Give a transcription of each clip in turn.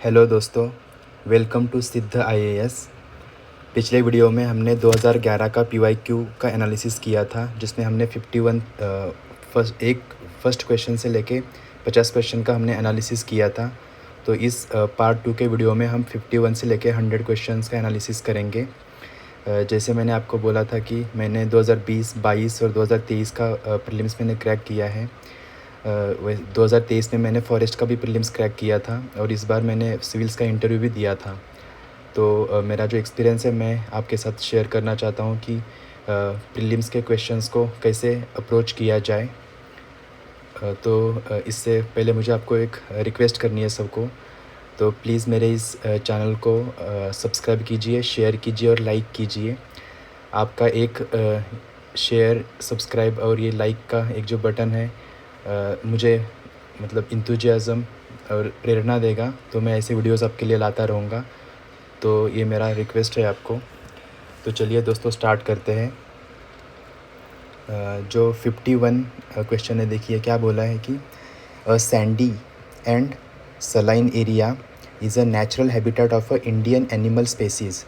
Hello दोस्तों, welcome to सिद्ध IAS. पिछले वीडियो में हमने 2011 का पीवाईक्यू का एनालिसिस किया था, जिसमें हमने 51 फर्स्ट क्वेश्चन से लेके 50 क्वेश्चन का हमने एनालिसिस किया था। तो इस पार्ट 2 के वीडियो में हम 51 से लेके 100 क्वेश्चंस का एनालिसिस करेंगे। जैसे मैंने आपको बोला था कि मैंने 2020, 22 और 2023 का प्रीलिम्स मैंने क्रैक किया है। 2023 में मैंने फॉरेस्ट का भी प्रीलिम्स क्रैक किया था और इस बार मैंने सिविल्स का इंटरव्यू भी दिया था। तो मेरा जो एक्सपीरियंस है मैं आपके साथ शेयर करना चाहता हूँ कि प्रीलिम्स के क्वेश्चंस को कैसे अप्रोच किया जाए। इससे पहले मुझे आपको एक रिक्वेस्ट करनी है सबको, तो प्लीज़ मेरे इस चैनल को सब्सक्राइब कीजिए, शेयर कीजिए और लाइक कीजिए। आपका एक शेयर, सब्सक्राइब और ये लाइक का एक जो बटन है मुझे मतलब इंथुजियाज़म और प्रेरणा देगा, तो मैं ऐसे वीडियोस आपके लिए लाता रहूँगा। तो ये मेरा रिक्वेस्ट है आपको। तो चलिए दोस्तों, स्टार्ट करते हैं। जो 51 क्वेश्चन है, देखिए क्या बोला है कि a sandy and saline area is a natural habitat of a Indian animal species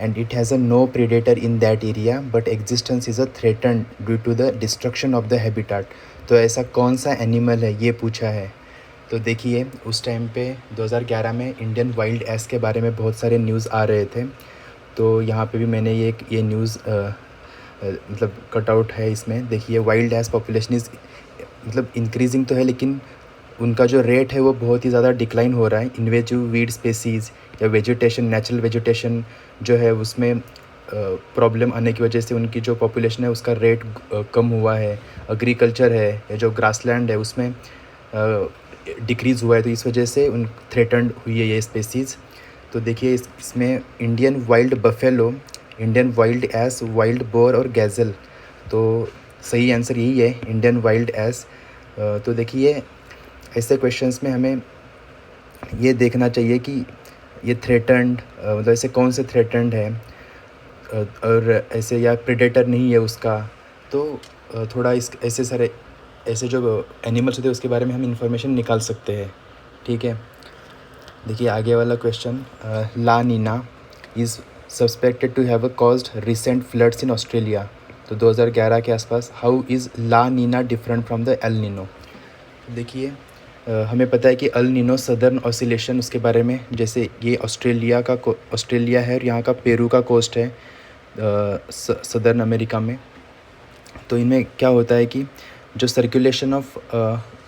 and it has a no predator in that area but existence is a threatened due to the destruction of the habitat। तो ऐसा कौन सा animal है, ये पूछा है। तो देखिए, उस टाइम पे 2011 में इंडियन वाइल्ड एस के बारे में बहुत सारे न्यूज़ आ रहे थे। तो यहाँ पे भी मैंने ये न्यूज़ मतलब कटआउट है इसमें। देखिए, वाइल्ड एस पॉपुलेशन इज़ मतलब इंक्रीजिंग तो है, लेकिन उनका जो रेट है वो बहुत ही ज़्यादा डिक्लाइन हो रहा है। इन्वेजिव वीड स्पेसीज़ या वेजिटेशन, नेचुरल वेजिटेशन जो है उसमें प्रॉब्लम आने की वजह से उनकी जो पॉपुलेशन है उसका रेट कम हुआ है। एग्रीकल्चर है या जो ग्रासलैंड है उसमें डिक्रीज़ हुआ है, तो इस वजह से उन थ्रेटन्ड हुई है ये स्पेसीज़। तो देखिए, इसमें Indian wild buffalo, Indian wild ass, wild boar और गैज़ल। तो सही आंसर यही है, इंडियन वाइल्ड एस। तो देखिए, ऐसे क्वेश्चंस में हमें ये देखना चाहिए कि ये थ्रेटन्ड मतलब ऐसे कौन से थ्रेटन्ड है और ऐसे या प्रेडेटर नहीं है उसका। तो थोड़ा इस ऐसे सारे ऐसे जो एनिमल्स होते हैं उसके बारे में हम इंफॉर्मेशन निकाल सकते हैं। ठीक है, देखिए आगे वाला question. La Nina is suspected to have caused recent floods in Australia. तो 2011 के आसपास। How is La Nina different from the El Nino. देखिए, हमें पता है कि अल नीनो सदर्न ऑसिलेशन, उसके बारे में, जैसे ये ऑस्ट्रेलिया है और यहाँ का पेरू का कोस्ट है सदर्न अमेरिका में। तो इनमें क्या होता है कि जो सर्कुलेशन ऑफ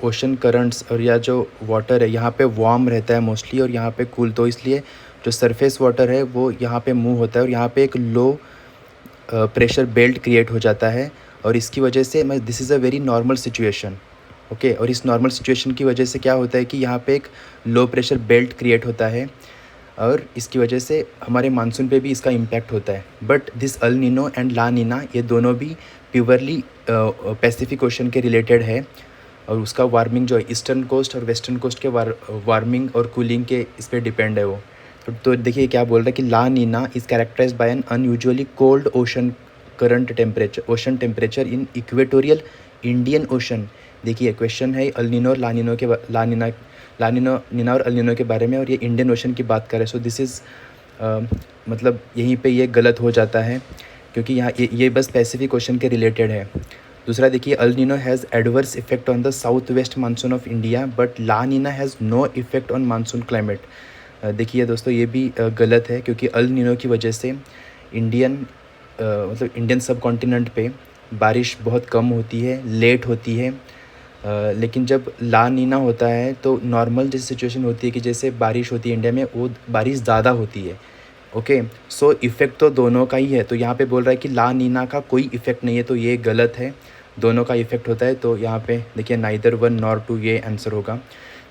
ओशन करंट्स और या जो वाटर है यहाँ पे वार्म रहता है मोस्टली और यहाँ पे कूल। तो इसलिए जो सरफेस वाटर है वो यहाँ पे मूव होता है और यहाँ पे एक लो प्रेशर बेल्ट क्रिएट हो जाता है और इसकी वजह से this is a very normal situation. Okay, और इस नॉर्मल सिचुएशन की वजह से क्या होता है कि यहाँ पे एक लो प्रेशर बेल्ट क्रिएट होता है और इसकी वजह से हमारे मानसून पे भी इसका इम्पैक्ट होता है। But this El Nino and La Nina, ये दोनों भी प्योरली पैसिफिक ओशन के रिलेटेड है और उसका वार्मिंग जो है ईस्टर्न कोस्ट और वेस्टर्न कोस्ट के वार्मिंग और कूलिंग के इस पर डिपेंड है वो। तो देखिए क्या बोल रहा है कि La Nina is characterized by an unusually cold ocean temperature in equatorial Indian Ocean. देखिए, क्वेश्चन है अल नीनो और ला नीना और अल नीनो के बारे में और ये इंडियन ओशन की बात कर रहे हैं। सो दिस इज़ मतलब यहीं पे ये गलत हो जाता है क्योंकि यहाँ ये बस पैसिफिक ओशन के रिलेटेड है। दूसरा देखिए, El Nino has adverse effect on the south west monsoon of India but La Nina has no effect on monsoon climate. देखिए दोस्तों, ये भी गलत है क्योंकि अल नीनो की वजह से मतलब इंडियन सब कॉन्टिनेंट पे बारिश बहुत कम होती है, लेट होती है। लेकिन जब ला नीना होता है तो नॉर्मल जैसी सिचुएशन होती है कि जैसे बारिश होती है इंडिया में, वो बारिश ज़्यादा होती है। ओके, सो इफ़ेक्ट तो दोनों का ही है। तो यहाँ पे बोल रहा है कि ला नीना का कोई इफ़ेक्ट नहीं है, तो ये गलत है, दोनों का इफ़ेक्ट होता है। तो यहाँ पे देखिए नाइदर वन नॉर टू, ये आंसर होगा।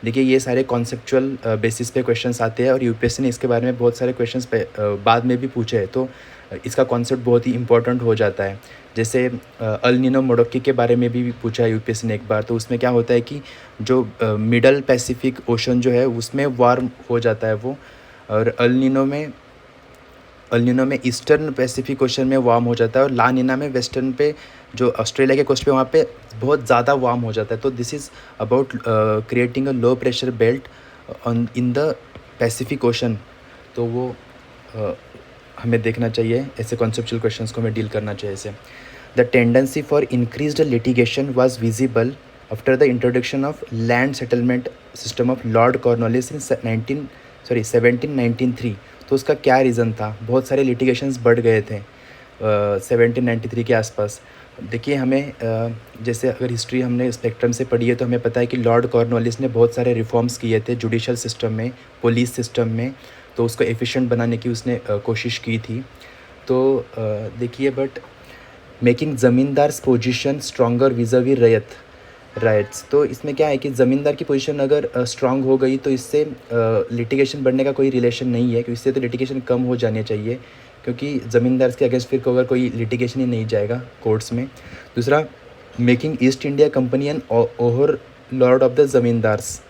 देखिए, ये सारे कॉन्सेप्चुअल बेसिस पे क्वेश्चंस आते हैं और यूपीएससी ने इसके बारे में बहुत सारे क्वेश्चंस पे बाद में भी पूछे हैं, तो इसका कॉन्सेप्ट बहुत ही इंपॉर्टेंट हो जाता है। जैसे अल नीनो मोडोकी के बारे में भी पूछा है यूपीएससी ने एक बार। तो उसमें क्या होता है कि जो मिडल पैसिफिक ओशन जो है उसमें वार्म हो जाता है वो, और अल नीनो में ईस्टर्न पैसिफिक ओशन में वार्म हो जाता है और ला नीना में वेस्टर्न पे जो ऑस्ट्रेलिया के कोस्ट पे वहाँ पे बहुत ज़्यादा वार्म हो जाता है। तो this is about creating a low pressure belt in the Pacific ocean, तो वो हमें देखना चाहिए, ऐसे कॉन्सेप्चुअल क्वेश्चंस को हमें डील करना चाहिए ऐसे। The tendency for increased litigation was visible after the introduction of land settlement system of Lord Cornwallis in 1793। तो उसका क्या रीज़न था? बहुत सारे लिटिगेशंस बढ़ गए थे 1793 के आसपास। देखिए हमें जैसे अगर हिस्ट्री हमने स्पेक्ट्रम से पढ़ी है तो हमें पता है कि लॉर्ड कॉर्नवालिस ने बहुत सारे रिफॉर्म्स किए थे जुडिशल सिस्टम में, पुलिस सिस्टम में, तो उसको एफिशिएंट बनाने की उसने कोशिश की थी। तो देखिए but making zamindars position stronger vis a vis rights, तो इसमें क्या है कि ज़मींदार की पोजीशन अगर स्ट्रांग हो गई तो इससे लिटिगेशन बढ़ने का कोई रिलेशन नहीं है, क्योंकि इससे तो लिटिगेशन कम हो जाने चाहिए, क्योंकि ज़मींदार के अगेंस्ट फिर अगर कोई लिटिगेशन ही नहीं जाएगा कोर्ट्स में। दूसरा, making East India Company an overlord of the zamindars,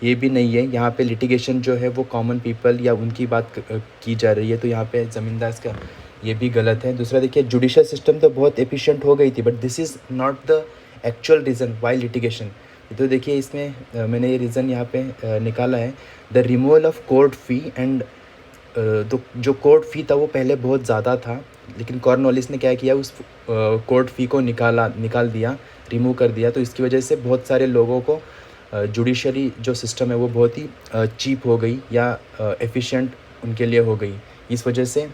ये भी नहीं है, यहाँ पे लिटिगेशन जो है वो कॉमन पीपल या उनकी बात की जा रही है, तो यहाँ पे ज़मींदार का ये भी गलत है। दूसरा देखिए, जुडिशल सिस्टम तो बहुत एफिशिएंट हो गई थी, but this is not the actual reason why litigation. तो देखिए इसमें मैंने ये रीज़न यहाँ पे निकाला है, the removal of court fee and तो जो कोर्ट फ़ी था वो पहले बहुत ज़्यादा था, लेकिन कॉर्नवालिस ने क्या किया, उस कोर्ट फ़ी को निकाल दिया, रिमूव कर दिया। तो इसकी वजह से बहुत सारे लोगों को जुडिशरी जो सिस्टम है वो बहुत ही चीप हो गई या एफिशिएंट उनके लिए हो गई। इस वजह से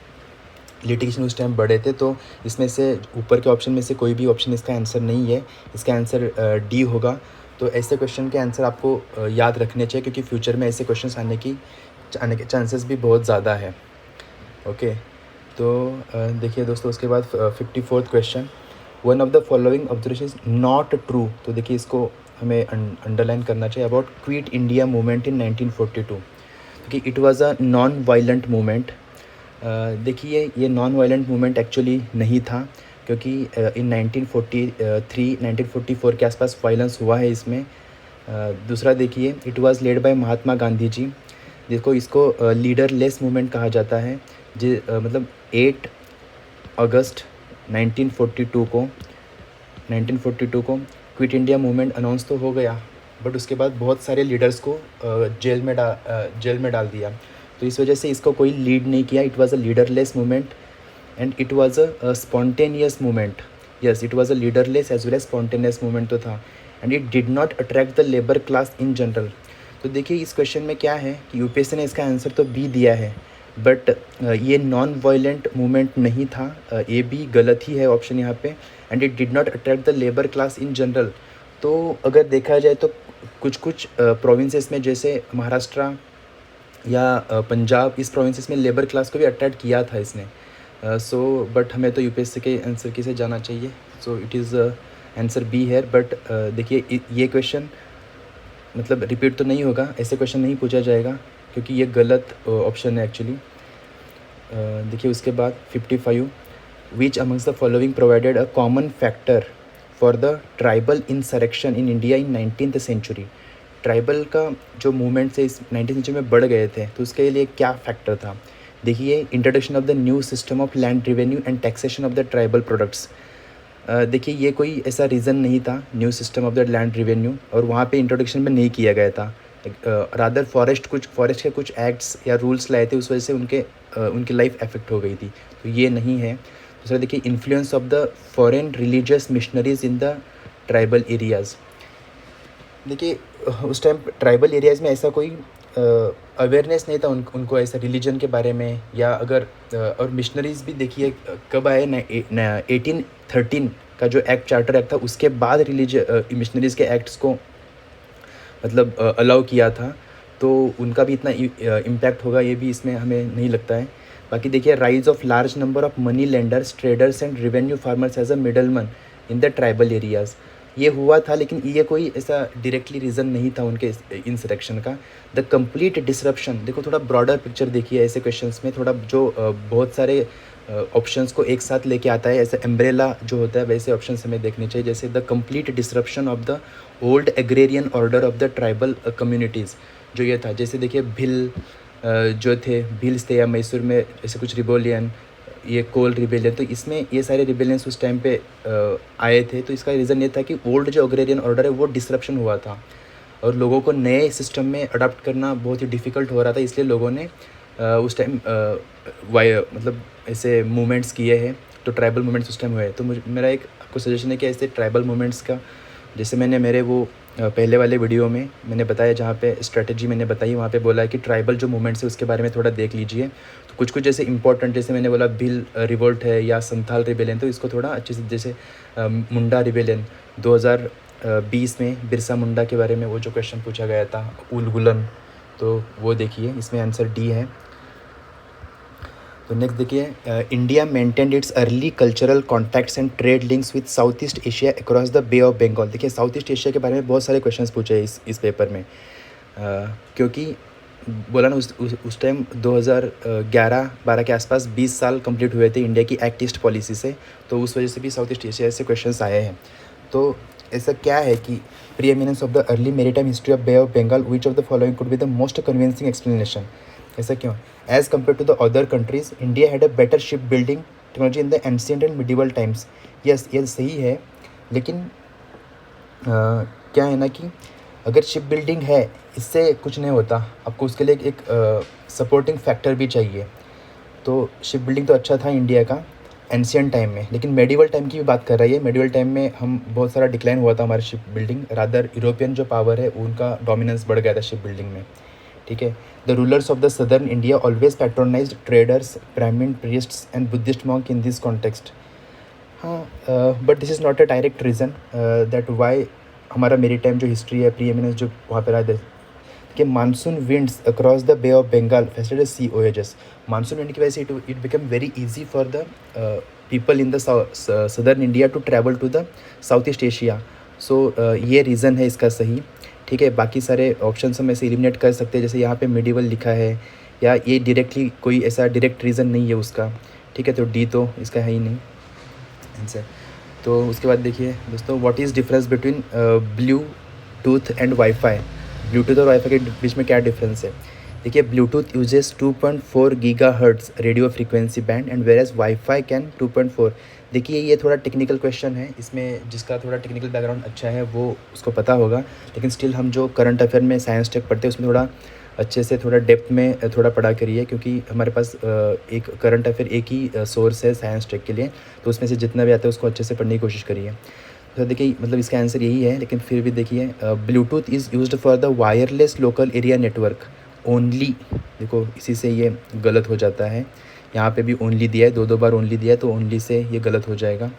लिटिगेशन उस टाइम बढ़े थे। तो इसमें से ऊपर के ऑप्शन में से कोई भी ऑप्शन इसका आंसर नहीं है, इसका आंसर डी होगा। तो ऐसे क्वेश्चन के आंसर आपको याद रखने चाहिए, क्योंकि फ्यूचर में ऐसे क्वेश्चंस आने के चांसेस भी बहुत ज़्यादा है। ओके, तो देखिए दोस्तों, उसके बाद 54th question, one of the following observation is not true. तो देखिए इसको हमें अंडरलाइन करना चाहिए। About quit India movement in 1942, क्योंकि it was a non violent movement. देखिए ये नॉन वायलेंट मूवमेंट एक्चुअली नहीं था, क्योंकि इन 1943-1944 के आसपास वायलेंस हुआ है इसमें। दूसरा देखिए, इट वाज लेड बाय महात्मा गांधी जी, इसको लीडर लेस मूवमेंट कहा जाता है। मतलब 8 अगस्त 1942 को क्विट इंडिया मूवमेंट अनाउंस तो हो गया, बट उसके बाद बहुत सारे लीडर्स को जेल में डाल दिया। तो इस वजह से इसको कोई लीड नहीं किया। It was a leaderless movement and it was a spontaneous movement. Yes, it was a leaderless as well as spontaneous movement तो था। And it did not attract the labour class in general. तो देखिए इस question में क्या है कि UPSC ने इसका आंसर तो बी दिया है, बट ये नॉन वायलेंट मूवमेंट नहीं था, ये भी गलत ही है ऑप्शन यहाँ पे। And it did not attract the labour class in general, तो अगर देखा जाए तो कुछ प्रोविंसेस में जैसे महाराष्ट्र या पंजाब, इस प्रोविंसेस में लेबर क्लास को भी अट्रैक्ट किया था इसने। सो बट हमें तो यूपीएससी के आंसर की से जाना चाहिए, so it is answer B है। बट देखिए ये क्वेश्चन मतलब रिपीट तो नहीं होगा, ऐसे क्वेश्चन नहीं पूछा जाएगा, क्योंकि ये गलत ऑप्शन है एक्चुअली। देखिए उसके बाद 55, which amongst the following provided a common factor for the tribal insurrection in India in 19th century. Tribal का जो मूवमेंट से इस 19th सेंचुरी में बढ़ गए थे, तो उसके लिए क्या फैक्टर था? देखिए, introduction of the new system of land revenue and taxation of the tribal products. देखिए ये कोई ऐसा रीज़न नहीं था, new system of the land revenue, और वहाँ पे इंट्रोडक्शन में नहीं किया गया था। रादर फॉरेस्ट के कुछ एक्ट्स या रूल्स लाए थे, उस वजह से उनकी लाइफ अफेक्ट हो गई थी, तो ये नहीं है। दूसरा देखिए, influence of the foreign religious missionaries in the tribal areas. देखिए उस टाइम ट्राइबल एरियाज़ में ऐसा कोई अवेयरनेस नहीं था उनको ऐसा रिलीजन के बारे में, या अगर और मिशनरीज़ भी देखिए कब आए ना, 1813 का जो चार्टर एक्ट था, उसके बाद मिशनरीज़ के एक्ट्स को मतलब अलाउ किया था, तो उनका भी इतना इम्पैक्ट होगा ये भी इसमें हमें नहीं लगता है। बाकी देखिए, rise of large number of money lenders, traders and revenue farmers as a middleman in the tribal areas, ये हुआ था, लेकिन ये कोई ऐसा डायरेक्टली रीज़न नहीं था उनके इंसरेक्शन का। द कंप्लीट डिसरप्शन, देखो थोड़ा ब्रॉडर पिक्चर देखिए ऐसे क्वेश्चंस में, थोड़ा जो बहुत सारे ऑप्शंस को एक साथ लेके आता है, ऐसे एम्ब्रेला जो होता है वैसे ऑप्शंस हमें देखने चाहिए। जैसे the complete disruption of the old agrarian order of the tribal communities, जो ये था। जैसे देखिए भिल जो थे, भिल्स थे, या मैसूर में ऐसे कुछ रिबोलियन, ये कोल रिबेलियन, तो इसमें ये सारे रिबेलियंस उस टाइम पे आए थे। तो इसका रीज़न ये था कि ओल्ड जो एग्रेरियन ऑर्डर है वो डिसरप्शन हुआ था। और लोगों को नए सिस्टम में अडाप्ट करना बहुत ही डिफ़िकल्ट हो रहा था, इसलिए लोगों ने उस टाइम मतलब ऐसे मूवमेंट्स किए हैं, तो ट्राइबल मूवमेंट्स उस टाइम हुए। तो मेरा एक आपको सजेशन है कि ऐसे ट्राइबल मूवमेंट्स का, जैसे मैंने मेरे वो पहले वाले वीडियो में मैंने बताया, जहाँ पे स्ट्रेटजी मैंने बताई, वहाँ पे बोला है कि ट्राइबल जो मूवमेंट्स है उसके बारे में थोड़ा देख लीजिए। तो कुछ कुछ जैसे इंपॉर्टेंट, जैसे मैंने बोला भील रिवोल्ट है या संथाल रिबेलियन, तो इसको थोड़ा अच्छे से, जैसे मुंडा रिबेलियन 2020 में बिरसा मुंडा के बारे में वो जो क्वेश्चन पूछा गया था, उलगुलन, तो वो देखिए, इसमें आंसर डी है। तो नेक्स्ट देखिए, India maintained its early cultural contacts and trade links with south east Asia across the bay of Bengal. देखिए, साउथ ईस्ट एशिया के बारे में बहुत सारे क्वेश्चंस पूछे हैं इस पेपर में, क्योंकि बोला ना उस टाइम 2011-12 के आसपास 20 साल कंप्लीट हुए थे इंडिया की एक्ट ईस्ट पॉलिसी से, तो उस वजह से भी साउथ ईस्ट एशिया से क्वेश्चंस आए हैं। तो ऐसा क्या है कि preeminence of the early maritime history of Bay of Bengal, which of the following could be the most convincing explanation. ऐसा क्यों? As compared to the other countries, India had a better ship building technology in the ancient and medieval times. Yes, ये सही है, लेकिन क्या है ना कि अगर शिप बिल्डिंग है, इससे कुछ नहीं होता, आपको उसके लिए एक सपोर्टिंग फैक्टर भी चाहिए। तो शिप बिल्डिंग तो अच्छा था इंडिया का एंशिएंट टाइम में, लेकिन मेडिवल टाइम की भी बात कर रही है। मेडिवल टाइम में हम बहुत सारा डिक्लाइन हुआ था हमारी शिप बिल्डिंग, रादर यूरोपियन जो पावर है उनका डोमिनेंस बढ़ गया था शिप बिल्डिंग में, ठीक है। The rulers of the southern India always patronized traders, Brahmin priests and Buddhist monk in this context. हाँ, but this is not a direct reason that why हमारा मेरी टाइम जो हिस्ट्री है, प्री एमिनेंस जो वहाँ पर रहा कि monsoon winds across the bay of Bengal facilitated sea voyages. Monsoon wind की वजह से it become very easy for the people in the southern India to travel to the South east Asia. So ये reason है इसका सही, ठीक है। बाकी सारे ऑप्शन हम ऐसे एलिमिनेट कर सकते हैं, जैसे यहाँ पे मिडिवल लिखा है, या ये डायरेक्टली कोई ऐसा डायरेक्ट रीज़न नहीं है उसका, ठीक है। तो डी तो इसका है ही नहीं आंसर। तो उसके बाद देखिए दोस्तों, what is difference between Bluetooth and WiFi. Bluetooth और वाईफाई के बीच में क्या डिफरेंस है? देखिए, Bluetooth uses 2.4 gigahertz radio frequency band and whereas WiFi can 2.4। देखिए, ये थोड़ा टेक्निकल क्वेश्चन है, इसमें जिसका थोड़ा टेक्निकल बैकग्राउंड अच्छा है वो उसको पता होगा, लेकिन स्टिल हम जो करंट अफेयर में साइंस टेक पढ़ते हैं उसमें थोड़ा अच्छे से, थोड़ा डेप्थ में थोड़ा पढ़ा करिए, क्योंकि हमारे पास एक करंट अफेयर एक ही सोर्स है साइंस टेक के लिए, तो उसमें से जितना भी आता है उसको अच्छे से पढ़ने की कोशिश करिए। तो देखिए, मतलब इसका आंसर यही है, लेकिन फिर भी देखिए, Bluetooth is used for the wireless local area network only. देखो, इसी से ये गलत हो जाता है, यहाँ पे भी ओनली दिया है, दो बार ओनली दिया है, तो ओनली से ये गलत हो जाएगा।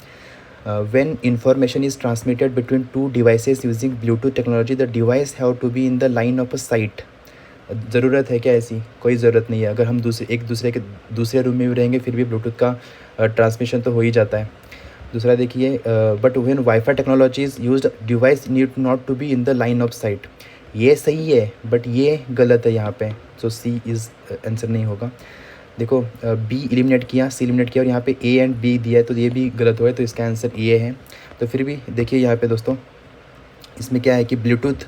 When information is transmitted between two devices using Bluetooth technology, the device have to be in the line of a sight. ज़रूरत है क्या ऐसी? कोई ज़रूरत नहीं है। अगर हम एक दूसरे के दूसरे रूम में भी रहेंगे फिर भी ब्लूटूथ का ट्रांसमिशन तो हो ही जाता है। दूसरा देखिए, but when WiFi technology is used, device need not to be in the line of sight. ये सही है, बट ये गलत है यहाँ पे, सो सी इज़ आंसर नहीं होगा। देखो, बी एलिमिनेट किया, सी एलिमिनेट किया, और यहाँ पे ए एंड बी दिया है, तो ये भी गलत हुआ है, तो इसका आंसर ये है। तो फिर भी देखिए यहाँ पे दोस्तों, इसमें क्या है कि ब्लूटूथ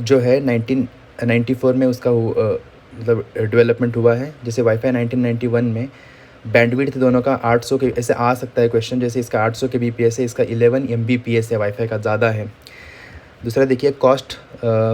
जो है 1994 में उसका मतलब डेवलपमेंट हुआ है, जैसे वाईफाई 1991 में। बैंडविड्थ दोनों का 800 के ऐसे आ सकता है क्वेश्चन, जैसे इसका 800 के बीपीएस है, इसका 11 MBPS है, वाईफाई का ज़्यादा है। दूसरा देखिए, कॉस्ट,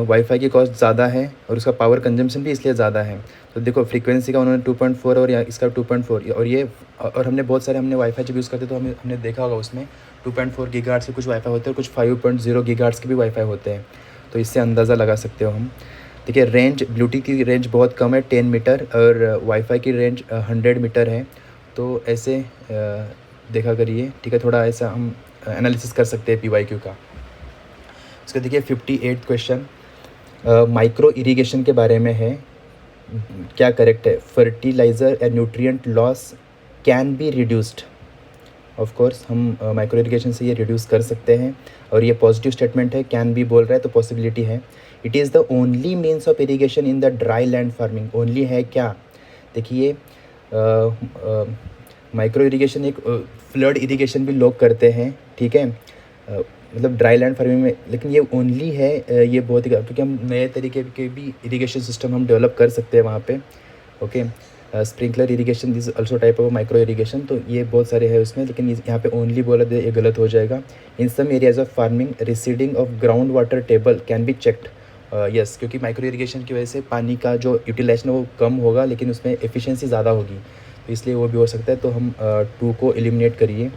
वाईफाई की कॉस्ट ज़्यादा है और उसका पावर कंजम्पशन भी इसलिए ज़्यादा है। तो देखो, फ्रीक्वेंसी का उन्होंने 2.4 और इसका 2.4, और ये, और हमने बहुत सारे वाईफाई जब यूज़ करते तो हमने देखा होगा उसमें 2.4 गीगाहर्ट्ज़ के कुछ वाईफाई होते हैं और कुछ 5.0 गीगाहर्ट्ज़ के भी वाईफाई होते हैं, तो इससे अंदाज़ा लगा सकते हो हम। देखिए, रेंज, ब्लूटूथ की रेंज बहुत कम है, 10 मीटर, और वाईफाई की रेंज 100 मीटर है, तो ऐसे देखा करिए, ठीक है। थोड़ा ऐसा हम एनालिसिस कर सकते हैं PYQ का। उसका देखिए 58 क्वेश्चन माइक्रो इरिगेशन के बारे में है, क्या करेक्ट है? Fertiliser and nutrient loss can be reduced. Of course हम माइक्रो इरिगेशन से ये रिड्यूस कर सकते हैं, और ये पॉजिटिव स्टेटमेंट है, कैन बी बोल रहा है तो पॉसिबिलिटी है। It is the only means of irrigation in the dry land farming. Only है क्या? देखिए, माइक्रो इरिगेशन एक फ्लड इरिगेशन भी लोग करते हैं, ठीक है, मतलब ड्राई लैंड फार्मिंग में, लेकिन ये ओनली है, ये बहुत ही, क्योंकि हम नए तरीके के भी इरिगेशन सिस्टम हम डेवलप कर सकते हैं वहाँ पे, okay. Sprinkler irrigation is also type of micro irrigation. तो ये बहुत सारे हैं उसमें, लेकिन यहाँ पे ओनली बोला तो ये गलत हो जाएगा। In some areas of farming receding of ground water table can be checked. Yes, क्योंकि माइक्रो इरीगेशन की वजह से पानी का जो यूटिलाइजेशन है वो कम होगा, लेकिन उसमें एफिशिएंसी ज़्यादा होगी, तो इसलिए वो भी हो सकता है। तो हम 2 को एलिमिनेट करिए,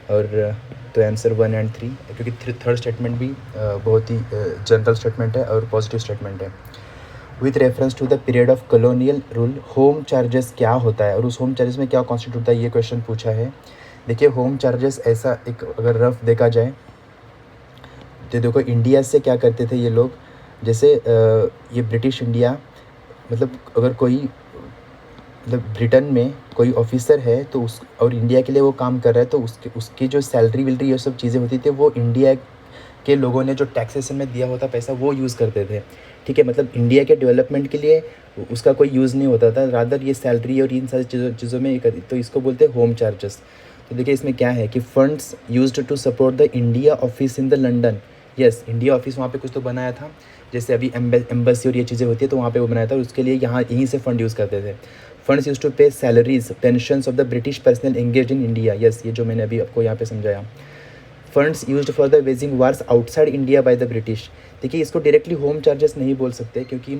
और तो आंसर 1 एंड 3, क्योंकि थर्ड स्टेटमेंट भी बहुत ही जनरल स्टेटमेंट है और पॉजिटिव स्टेटमेंट है। With reference to the period of colonial rule home charges क्या होता है और उस होम चार्जेस में क्या कॉन्स्टिट्यूट होता है, ये क्वेश्चन पूछा है। देखिए होम चार्जेस ऐसा एक अगर रफ देखा जाए तो देखो इंडिया से क्या करते थे ये लोग, जैसे ये ब्रिटिश इंडिया, मतलब अगर कोई मतलब ब्रिटेन में कोई ऑफिसर है तो उस और इंडिया के लिए वो काम कर रहा है, तो उसकी जो सैलरी विलरी ये सब चीज़ें होती थी वो इंडिया के लोगों ने जो टैक्सेशन में दिया होता पैसा वो यूज़ करते थे। ठीक है, मतलब इंडिया के डेवलपमेंट के लिए उसका कोई यूज़ नहीं होता था, रादर ये सैलरी और इन सारी चीज़ों में तो इसको बोलते हैं होम चार्जेस। तो देखिए इसमें क्या है कि funds used to support the India office in the London. Yes, India office वहाँ पे कुछ तो बनाया था, जैसे अभी एम्बेसी और ये चीज़ें होती है तो वहाँ पे वो बनाया था, और उसके लिए यहाँ यहीं से फंड यूज़ करते थे। फंड्स यूज टू पे salaries pensions of the British personal engage in India. Yes, ये जो मैंने अभी आपको यहाँ पे समझाया। Funds used for the waging wars outside India by the British. देखिए इसको डायरेक्टली होम चार्जेस नहीं बोल सकते, क्योंकि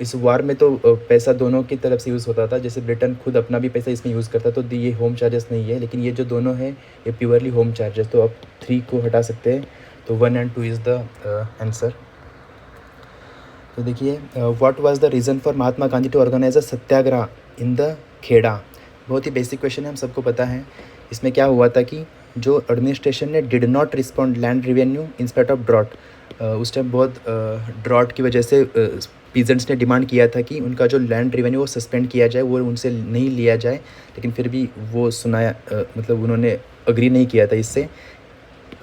इस वार में तो पैसा दोनों की तरफ से यूज़ होता था, जैसे ब्रिटेन खुद अपना भी पैसा इसमें यूज़ करता, तो ये होम चार्जेस नहीं है, लेकिन ये जो दोनों है ये प्योरली होम चार्जेस। तो आप 3 को हटा सकते हैं, तो 1 एंड 2 इज़ द आंसर। तो देखिए what was the reason for Mahatma Gandhi to organise a satyagraha in the Kheda. बहुत ही बेसिक क्वेश्चन है, हम सबको पता है। इसमें क्या हुआ था कि जो एडमिनिस्ट्रेशन ने did not respond land revenue in spite of drought, उस टाइम बहुत ड्रॉट की वजह से पीजेंट्स ने डिमांड किया था कि उनका जो लैंड रेवेन्यू वो सस्पेंड किया जाए, वो उनसे नहीं लिया जाए, लेकिन फिर भी वो सुनाया मतलब उन्होंने अग्री नहीं किया था इससे,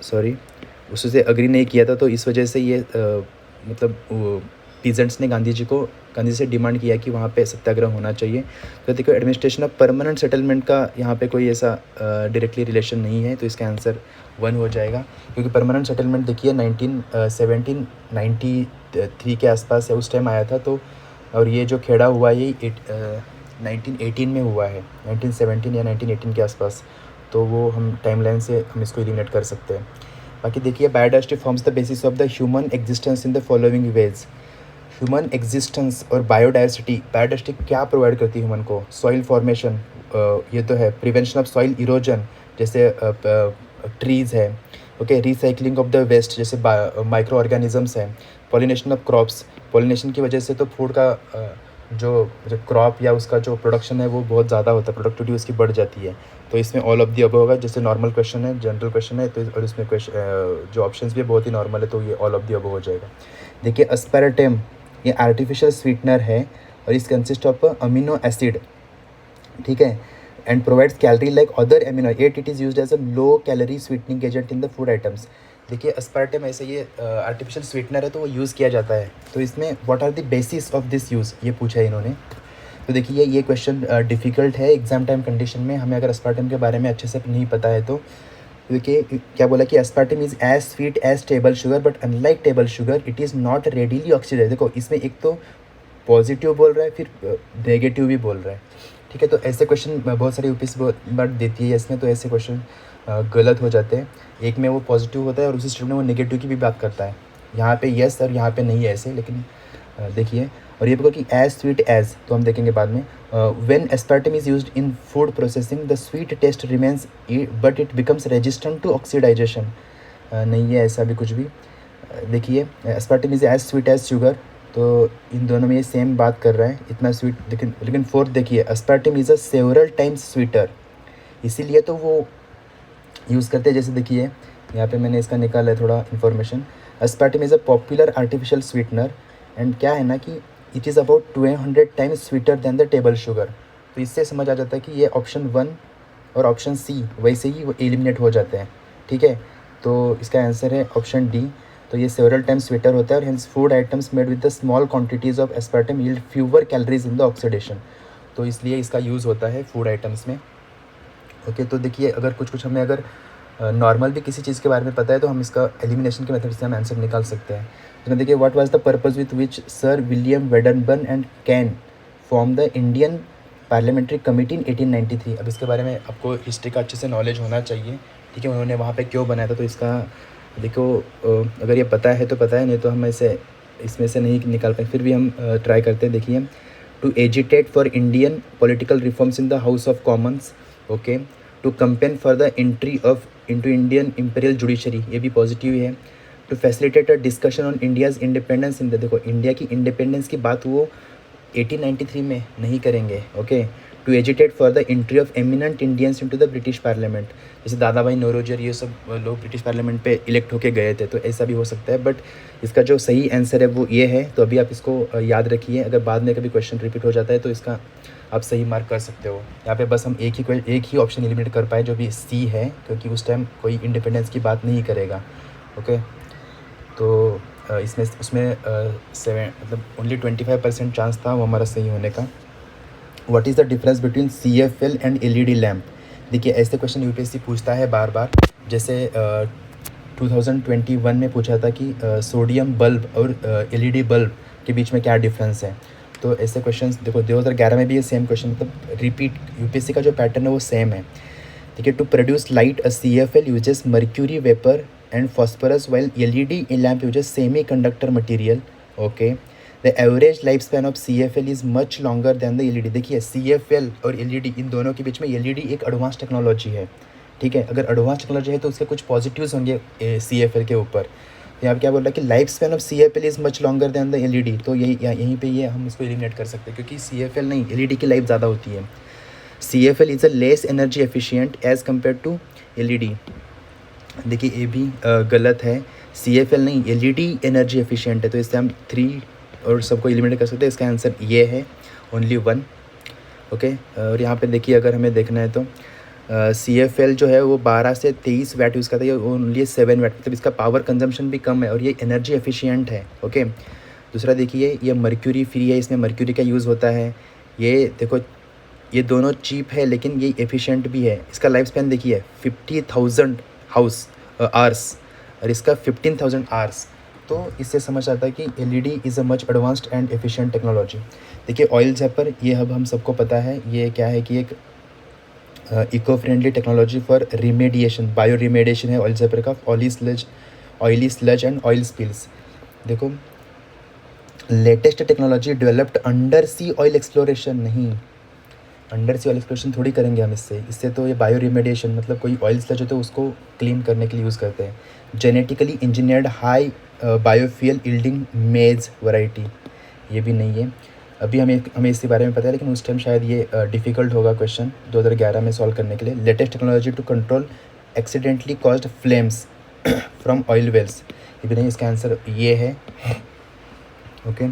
सॉरी उससे अग्री नहीं किया था, तो इस वजह से ये मतलब पीजेंट्स ने गांधी जी से डिमांड किया कि वहाँ पे सत्याग्रह होना चाहिए। तो देखो एडमिनिस्ट्रेशन ऑफ परमानेंट सेटलमेंट का यहाँ पे कोई ऐसा डायरेक्टली रिलेशन नहीं है, तो इसका आंसर 1 हो जाएगा, क्योंकि परमानेंट सेटलमेंट देखिए 1793 के आसपास है, उस टाइम आया था। तो और ये जो खेड़ा हुआ ये 1918 में हुआ है, 1917 या 1918 के आसपास, तो वो हम टाइमलाइन से हम इसको एलिमिनेट कर सकते हैं। बाकी देखिए biodiversity forms the basis of the human existence in the following ways. Human existence और बायोडाइवर्सिटी क्या प्रोवाइड करती है ह्यूमन को? सॉइल फॉर्मेशन, ये तो है, प्रिवेंशन ऑफ सॉइल इरोजन जैसे ट्रीज़ है, okay, recycling of the waste जैसे माइक्रो ऑर्गेनिजम्स हैं, पॉलिनेशन ऑफ क्रॉप्स, पॉलिनेशन की वजह से तो फूड का जो क्रॉप या उसका जो प्रोडक्शन है वो बहुत ज़्यादा होता है, प्रोडक्टिविटी उसकी बढ़ जाती है। तो इसमें ऑल ऑफ दी अबव होगा, जैसे नॉर्मल क्वेश्चन है, जनरल क्वेश्चन है, तो और इसमें जो ऑप्शंस भी बहुत ही नॉर्मल है, तो ये ऑल ऑफ दी अबव हो जाएगा। देखिए अस्पार्टम ये आर्टिफिशियल स्वीटनर है और इस कंसिस्ट ऑफ अमीनो एसिड, ठीक है, and provides calorie like other amino it is used as a low calorie sweetening agent in the food items. देखिए अस्पार्टम ऐसे ये आर्टिफिशियल स्वीटनर है तो वो यूज़ किया जाता है। तो इसमें what are the basis of this use, ये पूछा है इन्होंने। तो देखिए ये क्वेश्चन डिफ़िकल्ट है एग्जाम टाइम कंडीशन में, हमें अगर अस्पार्टम के बारे में अच्छे से नहीं पता है तो देखिए क्या बोला कि aspartame is as sweet as table sugar but unlike table sugar it is not readily oxidize. देखो इसमें एक तो पॉजिटिव बोल रहा है फिर नेगेटिव भी बोल रहा है, ठीक है। तो ऐसे क्वेश्चन बहुत सारी यूपीएससी बट देती है इसमें, तो ऐसे क्वेश्चन गलत हो जाते हैं। एक में वो पॉजिटिव होता है और उसी स्टेटमेंट में वो नेगेटिव की भी बात करता है। यहाँ पे यस और यहाँ पे नहीं है ऐसे, लेकिन देखिए और ये बोला कि एज स्वीट एज, तो हम देखेंगे बाद में। When aspartame is used in food processing the sweet taste remains but it becomes resistant to oxidisation, नहीं है ऐसा भी कुछ भी। देखिए aspartame is as sweet as sugar, तो इन दोनों में ये सेम बात कर रहा है, इतना स्वीट। लेकिन फोर्थ देखिए aspartame is a several times sweeter, इसीलिए तो वो यूज़ करते हैं। जैसे देखिए यहाँ पे मैंने इसका निकाला है थोड़ा information. Aspartame is a popular artificial sweetener and क्या है ना कि it is about 200 times sweeter than the table sugar. तो इससे समझ आ जाता है कि ये ऑप्शन 1 और ऑप्शन सी वैसे ही वो एलिमिनेट हो जाते हैं, ठीक है। तो इसका आंसर है ऑप्शन डी। तो ये सेवरल टाइम्स स्वीटर होता है और hence food items made with the small quantities of aspartame yield fewer calories in the oxidation, तो इसलिए इसका यूज़ होता है फूड आइटम्स में, ओके। तो देखिए अगर कुछ हमें अगर नॉर्मल भी किसी चीज़ के बारे में पता है तो हम इसका एलिमिनेशन के मेथड से हम आंसर निकाल सकते हैं। इसमें देखिए what was the purpose with which Sir William Wedderburn and Caine form the Indian parliamentary committee in 1893। अब इसके बारे में आपको हिस्ट्री का अच्छे से नॉलेज होना चाहिए, ठीक है। उन्होंने वहाँ पे क्यों बनाया था, तो इसका देखो अगर ये पता है तो पता है, नहीं तो हम इसमें से नहीं निकाल पाए, फिर भी हम ट्राई करते हैं। देखिए, to agitate for Indian political reforms in the House of Commons, okay. To campaign for the entry of into Indian imperial judiciary, ये भी पॉजिटिव है। To facilitate a discussion on India's independence in the, देखो India की independence की बात वो 1893 में नहीं करेंगे, okay. To agitate for the entry of eminent Indians into the British parliament, जैसे दादा भाई नौरोजी और ये सब लोग ब्रिटिश पार्लियामेंट पे इलेक्ट होके गए थे, तो ऐसा भी हो सकता है। बट इसका जो सही आंसर है वो ये है, तो अभी आप इसको याद रखिए, अगर बाद में कभी क्वेश्चन रिपीट हो जाता है तो इसका आप सही मार्क कर सकते हो। यहाँ पे बस हम एक ही ऑप्शन एलिमिनेट कर पाए, जो भी सी है, क्योंकि उस टाइम कोई इंडिपेंडेंस की बात नहीं करेगा, ओके। तो उसमें 7 मतलब ओनली 25% चांस था वो हमारा सही होने का। What is the difference between CFL and LED lamp? देखिए, ऐसे क्वेश्चन यूपीएससी पूछता है बार बार। जैसे 2021 में पूछा था कि सोडियम बल्ब और LED बल्ब के बीच में क्या डिफरेंस है। तो ऐसे क्वेश्चंस देखो 2011 में भी ये सेम क्वेश्चन, मतलब रिपीट, यूपीएससी का जो पैटर्न है वो सेम है, ठीक है। To produce light a CFL uses mercury vapour and phosphorus while LED lamp uses semiconductor material, okay. The average lifespan of CFL is much longer than the LED। देखिए, CFL और LED इन दोनों के बीच में LED एक advance technology है, ठीक है। अगर एडवांस टेक्नोलॉजी है तो उसके कुछ पॉजिटिव्स होंगे CFL के ऊपर। यहाँ पे क्या बोल रहा है कि life span of CFL is much longer than the LED, तो यहीं पे ये हम इसको एलिमिनेट कर सकते हैं, क्योंकि CFL नहीं, LED की लाइफ ज़्यादा होती है। CFL is a less energy efficient as compared to LED। देखिए, ये भी गलत है, CFL नहीं, LED एनर्जी एफिशिएंट है, तो इससे हम 3 और सबको एलिमिनेट कर सकते हैं। इसका आंसर ये है, ओनली 1, ओके। और यहाँ पे देखिए, अगर हमें देखना है तो CFL जो है वो 12 से 23 वैट यूज़ करता है, ओनली 7 वैट, मतलब इसका पावर कंजम्पशन भी कम है और ये एनर्जी एफिशिएंट है, ओके। दूसरा देखिए, ये मर्क्यूरी फ्री है, इसमें मर्क्यूरी का यूज़ होता है। ये देखो, ये दोनों चीप है लेकिन ये एफिशिएंट भी है। इसका लाइफ स्पैन देखिए 50,000 आवर्स और इसका 15,000 आवर्स, तो इससे समझ आता है कि LED is a much advanced and efficient technology. देखिए, ऑयल ज़ैपर, ये अब हम सबको पता है, ये क्या है कि एक eco friendly technology for remediation, bio remediation है ऑयल ज़ैपर का, oily sludge and oil spills. देखो, latest technology developed under sea oil exploration, नहीं, अंडर सी ऑयल एक्सप्लोरेशन थोड़ी करेंगे हम इससे तो ये बायो रिमेडिएशन, मतलब कोई ऑयल स्लज होता है उसको क्लीन करने के लिए यूज़ करते हैं। Genetically engineered high biofuel yielding मेज वैरायटी, ये भी नहीं है। अभी हमें इसके बारे में पता है, लेकिन उस टाइम शायद ये डिफ़िकल्ट होगा क्वेश्चन 2011 में सॉल्व करने के लिए। Latest technology to control accidentally caused flames from oil wells, ये भी नहीं, इसका आंसर ये है, okay.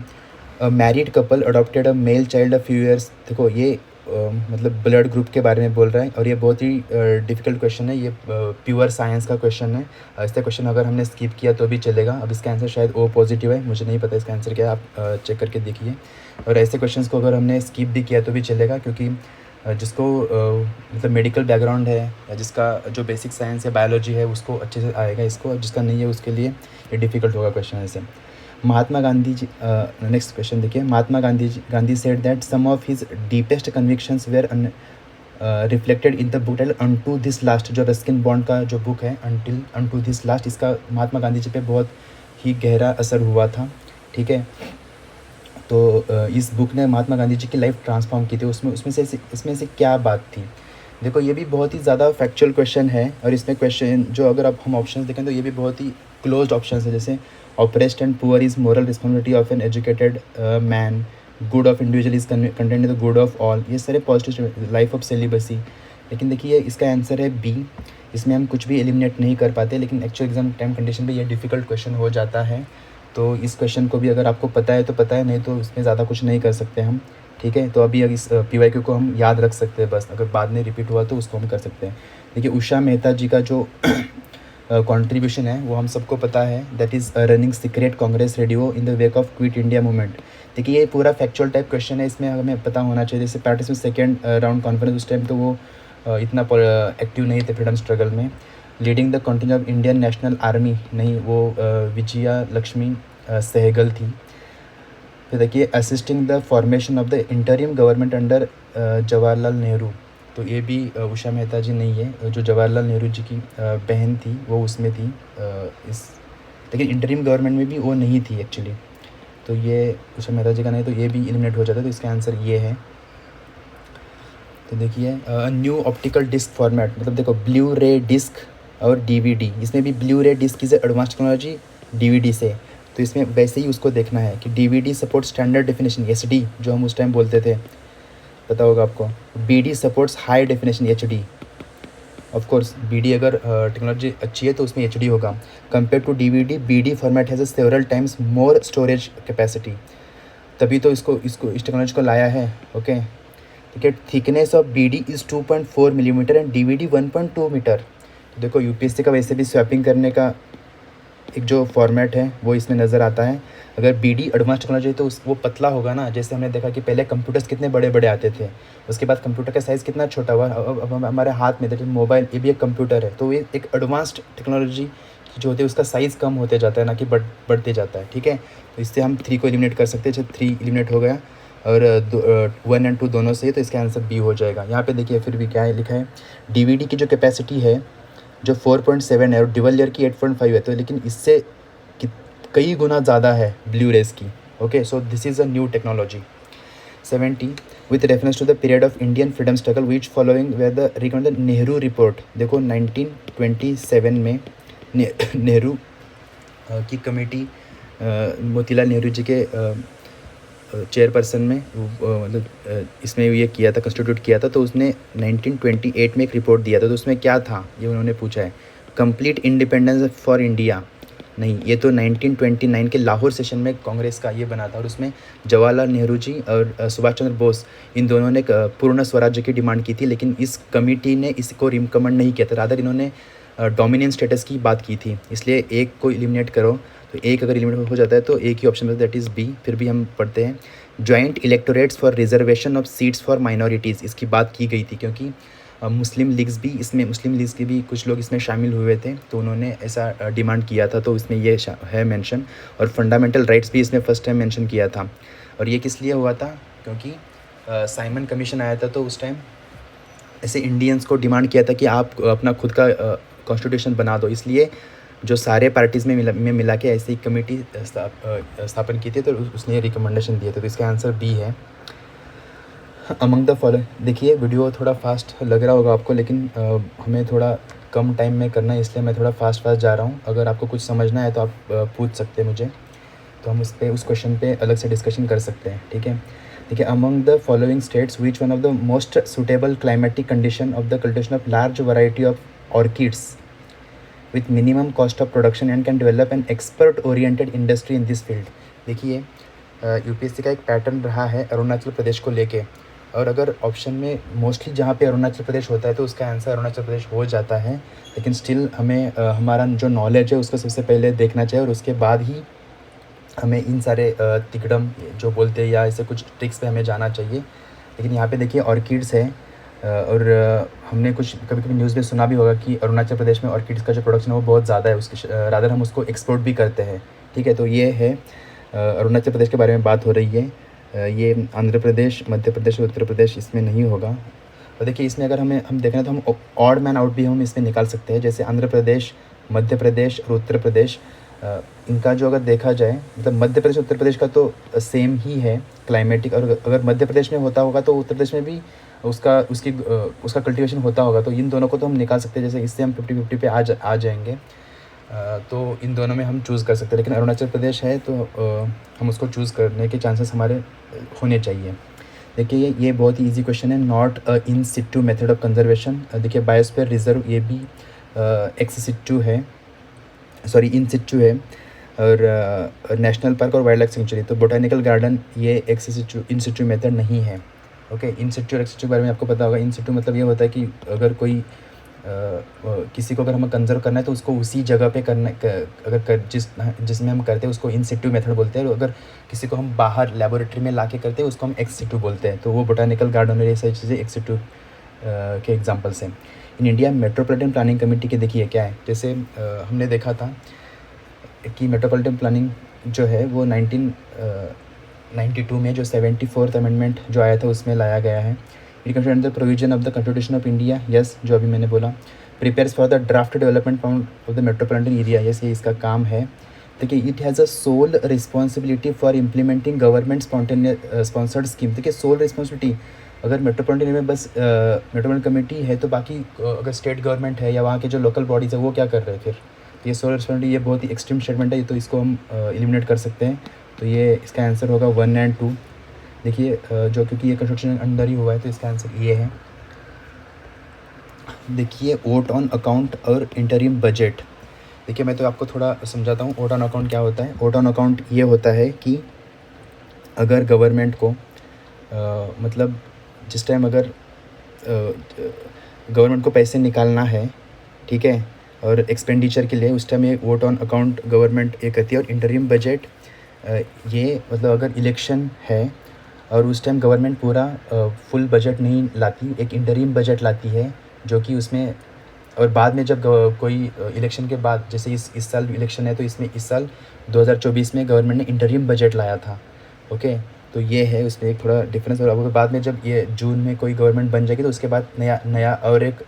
A married couple adopted a male child a few years, देखो ये मतलब ब्लड ग्रुप के बारे में बोल रहा है और ये बहुत ही डिफ़िकल्ट क्वेश्चन है, ये प्योर साइंस का क्वेश्चन है। इसका क्वेश्चन अगर हमने स्किप किया तो भी चलेगा। अब इसका आंसर शायद O पॉजिटिव है, मुझे नहीं पता इसका आंसर क्या है, आप चेक करके देखिए। और ऐसे क्वेश्चंस को अगर हमने स्किप भी किया तो भी चलेगा, क्योंकि जिसको मतलब मेडिकल बैकग्राउंड है या जिसका जो बेसिक साइंस है, बायोलॉजी है, उसको अच्छे से आएगा इसको, और जिसका नहीं है उसके लिए ये डिफ़िकल्ट होगा क्वेश्चन ऐसे। महात्मा गांधी जी, नेक्स्ट क्वेश्चन देखिए, Mahatma Gandhi said that some of his deepest convictions were reflected in the book titled unto this last, जो रस्किन बॉन्ड का जो बुक है अनटू दिस लास्ट, इसका महात्मा गांधी जी पे बहुत ही गहरा असर हुआ था, ठीक है। तो इस बुक ने महात्मा गांधी जी की लाइफ ट्रांसफॉर्म की थी। इसमें से क्या बात थी? देखो, ये भी बहुत ही ज़्यादा फैक्चुअल क्वेश्चन है, और इसमें क्वेश्चन जो अगर आप हम ऑप्शंस देखें तो ये भी बहुत ही क्लोज्ड ऑप्शंस है, जैसे oppressed and poor is moral responsibility of an educated man, good of individual is content in the good of all, ये सारे पॉजिटिव, लाइफ ऑफ सेलिबसी। लेकिन देखिए, इसका आंसर है B, इसमें हम कुछ भी एलिमिनेट नहीं कर पाते, लेकिन एक्चुअल एग्जाम टाइम कंडीशन पे ये डिफ़िकल्ट क्वेश्चन हो जाता है। तो इस क्वेश्चन को भी अगर आपको पता है तो पता है, नहीं तो इसमें ज़्यादा कुछ नहीं कर सकते हम, ठीक है। तो अभी इस PYQ को हम याद रख सकते हैं बस, अगर बाद में रिपीट हुआ तो उसको हम कर सकते हैं। देखिए, उषा मेहता जी का जो कंट्रीब्यूशन है वो हम सबको पता है, that is running secret Congress radio in the wake of quit India movement. देखिए, ये पूरा फैक्चुअल टाइप क्वेश्चन है, इसमें हमें पता होना चाहिए। जैसे पार्टिसिपेंट सेकेंड राउंड कॉन्फ्रेंस, उस टाइम तो वो इतना एक्टिव नहीं थे फ्रीडम स्ट्रगल में। Leading the continue of Indian national army, नहीं, वो विजया लक्ष्मी सहगल थी। तो देखिए assisting the formation of the interim government under Jawaharlal Nehru, तो ये भी उषा मेहता जी नहीं है, जो जवाहरलाल नेहरू जी की बहन थी वो उसमें थी इस, लेकिन इंटरिम गवर्नमेंट में भी वो नहीं थी एक्चुअली। तो ये उषा मेहता जी का नहीं, तो ये भी एलिमिनेट हो जाता है, तो इसका आंसर ये है। तो देखिए न्यू ऑप्टिकल डिस्क फॉर्मेट, मतलब देखो ब्लू रे डिस्क और डीवीडी, इसमें भी Blu ray disc is advance technology DVD से, तो इसमें वैसे ही उसको देखना है कि DVD support standard definition HD, जो हम उस टाइम बोलते थे, पता होगा आपको। BD supports high definition HD, of course BD अगर टेक्नोलॉजी अच्छी है तो उसमें एचडी होगा। Compare to DVD, BD format has several times more storage capacity, तभी तो इसको इसको इस टेक्नोलॉजी को लाया है। ओके, ठीक है। Thickness of BD is 2.4 millimetre and DVD 1.2 metre. तो देखो यूपीएससी का वैसे भी स्वैपिंग करने का एक जो फॉर्मेट है वो इसमें नज़र आता है। अगर बीडी एडवांस टेक्नोलॉजी है तो वो पतला होगा ना, जैसे हमने देखा कि पहले कंप्यूटर्स कितने बड़े बड़े आते थे, उसके बाद कंप्यूटर का साइज़ कितना छोटा हुआ, अब हमारे हाथ में, मोबाइल ये भी एक कंप्यूटर है, तो ये एक एडवांस्ड टेक्नोलॉजी जो होती है उसका साइज़ कम होते जाता है, ना कि बढ़ते जाता है। ठीक है, तो इससे हम 3 को एलिमिनेट कर सकते हैं। जब 3 एलिमिनेट हो गया और 1 एंड 2 दोनों से, तो इसका आंसर बी हो जाएगा। यहाँ पे देखिए फिर भी क्या है लिखा है, डीवीडी की जो कैपेसिटी है जो 4.7 है और डुअल लेयर की 8.5 है, तो लेकिन इससे कई गुना ज़्यादा है ब्लू रेज की। Okay, so this is a new technology. 70 with reference to the period of Indian freedom struggle which following were the recommended Nehru report. देखो 1927 में नेहरू की कमेटी मोतीलाल नेहरू जी के चेयरपर्सन में मतलब इसमें ये किया था, कंस्टिट्यूट किया था, तो उसने 1928 में एक रिपोर्ट दिया था। तो उसमें क्या था ये उन्होंने पूछा है, कंप्लीट इंडिपेंडेंस फॉर इंडिया, नहीं, ये तो 1929 के लाहौर सेशन में कांग्रेस का ये बना था, और उसमें जवाहरलाल नेहरू जी और सुभाष चंद्र बोस इन दोनों ने पूर्ण स्वराज्य की डिमांड की थी, लेकिन इस कमेटी ने इसको रिकमेंड नहीं किया था, रादर इन्होंने डोमिनियन स्टेटस की बात की थी। इसलिए एक को एलिमिनेट करो, तो एक अगर एलिमिनेट हो जाता है तो एक ही ऑप्शन बचता है, दैट इज़ बी। फिर भी हम पढ़ते हैं, joint electorates for reservation of seats for minorities, इसकी बात की गई थी, क्योंकि मुस्लिम लीग्स भी इसमें, मुस्लिम लीग्स के भी कुछ लोग इसमें शामिल हुए थे, तो उन्होंने ऐसा डिमांड किया था, तो इसमें ये है मेंशन। और फंडामेंटल राइट्स भी इसमें फर्स्ट टाइम मेंशन किया था। और ये किस लिए हुआ था, क्योंकि साइमन कमीशन आया था, तो उस टाइम ऐसे इंडियंस को डिमांड किया था कि आप अपना खुद का कॉन्स्टिट्यूशन बना दो, इसलिए जो सारे पार्टीज़ में मिला के ऐसी कमेटी स्थापन की थी, तो उसने रिकमेंडेशन दिए थे, तो इसका आंसर बी है। अमंग द फॉलोइंग, देखिए वीडियो थोड़ा फास्ट लग रहा होगा आपको, लेकिन हमें थोड़ा कम टाइम में करना है, इसलिए मैं थोड़ा फास्ट जा रहा हूँ। अगर आपको कुछ समझना है तो आप पूछ सकते हैं मुझे, तो हम उस क्वेश्चन पे अलग से डिस्कशन कर सकते हैं। ठीक है, देखिए among the following states which one of the most suitable climatic condition of the cultivation of large variety of orchids with minimum cost of production and can develop an expert oriented industry in this field. देखिए UPSC का एक pattern रहा है अरुणाचल प्रदेश को लेके, और अगर option में मोस्टली जहाँ पे अरुणाचल प्रदेश होता है तो उसका आंसर अरुणाचल प्रदेश हो जाता है, लेकिन स्टिल हमें हमारा जो नॉलेज है उसको सबसे पहले देखना चाहिए, और उसके बाद ही हमें इन सारे तिकड़म जो बोलते हैं या ऐसे कुछ ट्रिक्स पे हमें जाना चाहिए। लेकिन यहाँ पे देखिए ऑर्किड्स है, और हमने कुछ कभी कभी न्यूज़ में सुना भी होगा कि अरुणाचल प्रदेश में ऑर्किड्स का जो प्रोडक्शन है वो बहुत ज़्यादा है, उसकी रादर हम उसको एक्सपोर्ट भी करते हैं। ठीक है, तो ये है अरुणाचल प्रदेश के बारे में बात हो रही है। ये आंध्र प्रदेश, मध्य प्रदेश और उत्तर प्रदेश इसमें नहीं होगा। और देखिए इसमें अगर हम देखें तो हम ऑड मैन आउट भी हम इसमें निकाल सकते हैं, जैसे आंध्र प्रदेश, मध्य प्रदेश और उत्तर प्रदेश, इनका जो अगर देखा जाए, मतलब मध्य प्रदेश उत्तर प्रदेश का तो सेम ही है क्लाइमेटिक, और अगर मध्य प्रदेश में होता होगा तो उत्तर प्रदेश में भी उसका कल्टीवेशन होता होगा, तो इन दोनों को तो हम निकाल सकते हैं, जैसे इससे हम 50-50 पे आ जाएंगे। तो इन दोनों में हम चूज़ कर सकते हैं, लेकिन अरुणाचल प्रदेश है तो हम उसको चूज़ करने के चांसेस हमारे होने चाहिए। देखिए ये बहुत ही ईजी क्वेश्चन है, not in Situ method of conservation. देखिए बायोस्फीयर रिजर्व ये भी एक्स सिटू है, सॉरी इन सिटू है, और नेशनल पार्क और वाइल्ड लाइफ सेंचुरी, तो बोटानिकल गार्डन ये एक्स सिटू इन सिटू मेथड नहीं है। ओके, इन सिटू और एक्स सिटू के बारे में आपको पता होगा। इन सिटू मतलब ये होता है कि अगर कोई किसी को अगर हमें कंजर्व करना है तो उसको उसी जगह पे करना, जिसमें हम करते हैं उसको इन सिटू मेथड बोलते हैं, और अगर किसी को हम बाहर लेबोरेटरी में ला के करते हैं उसको हम एक्स सिटू बोलते हैं। तो वो बोटानिकल गार्डन और ये सारी चीज़ें एक्स सिटू के एग्जाम्पल्स हैं। In India metropolitan planning committee के देखिए क्या है, जैसे हमने देखा था कि मेट्रोपॉलिटन प्लानिंग जो है वो 92 में जो 74th अमेंडमेंट जो आया था उसमें लाया गया है। It consider the provision of the constitution of India, yes, जो अभी मैंने बोला। Prepares for the draft development plan of the metropolitan area, yes, ये इसका काम है। देखिए, it has a sole responsibility for implementing government sponsored scheme. देखिए, सोल रिस्पॉन्सिबिलिटी अगर मेट्रोपॉलिटन एरिया में बस मेट्रोपॉलिटन कमेटी है, तो बाकी अगर स्टेट गवर्नमेंट है या वहाँ के जो लोकल बॉडीज़ है वो क्या कर रहे हैं फिर? तो ये सोल रिस्पॉन्सिबिलिटी, ये बहुत ही एक्सट्रीम स्टेटमेंट है, तो इसको हम एलिमिनेट कर सकते हैं। तो ये इसका आंसर होगा 1 और 2। देखिए, जो क्योंकि ये कंस्ट्रक्शन अंडर ही हुआ है तो इसका आंसर ये है। देखिए, वोट ऑन अकाउंट और इंटरिम बजट। देखिए, मैं तो आपको थोड़ा समझाता हूँ वोट ऑन अकाउंट क्या होता है। वोट ऑन अकाउंट ये होता है कि अगर गवर्नमेंट को मतलब जिस टाइम अगर गवर्नमेंट को पैसे निकालना है, ठीक है, और एक्सपेंडिचर के लिए, उस टाइम ये वोट ऑन अकाउंट गवर्नमेंट ये करती है। और इंटरिम बजट ये मतलब अगर इलेक्शन है और उस टाइम गवर्नमेंट पूरा फुल बजट नहीं लाती, एक इंटरिम बजट लाती है, जो कि उसमें और बाद में जब कोई इलेक्शन के बाद, जैसे इस साल इलेक्शन है तो इसमें इस साल 2024 में गवर्नमेंट ने इंटरिम बजट लाया था। ओके, तो ये है उसमें एक थोड़ा डिफरेंस। और अब बाद में जब ये जून में कोई गवर्नमेंट बन जाएगी तो उसके बाद नया और एक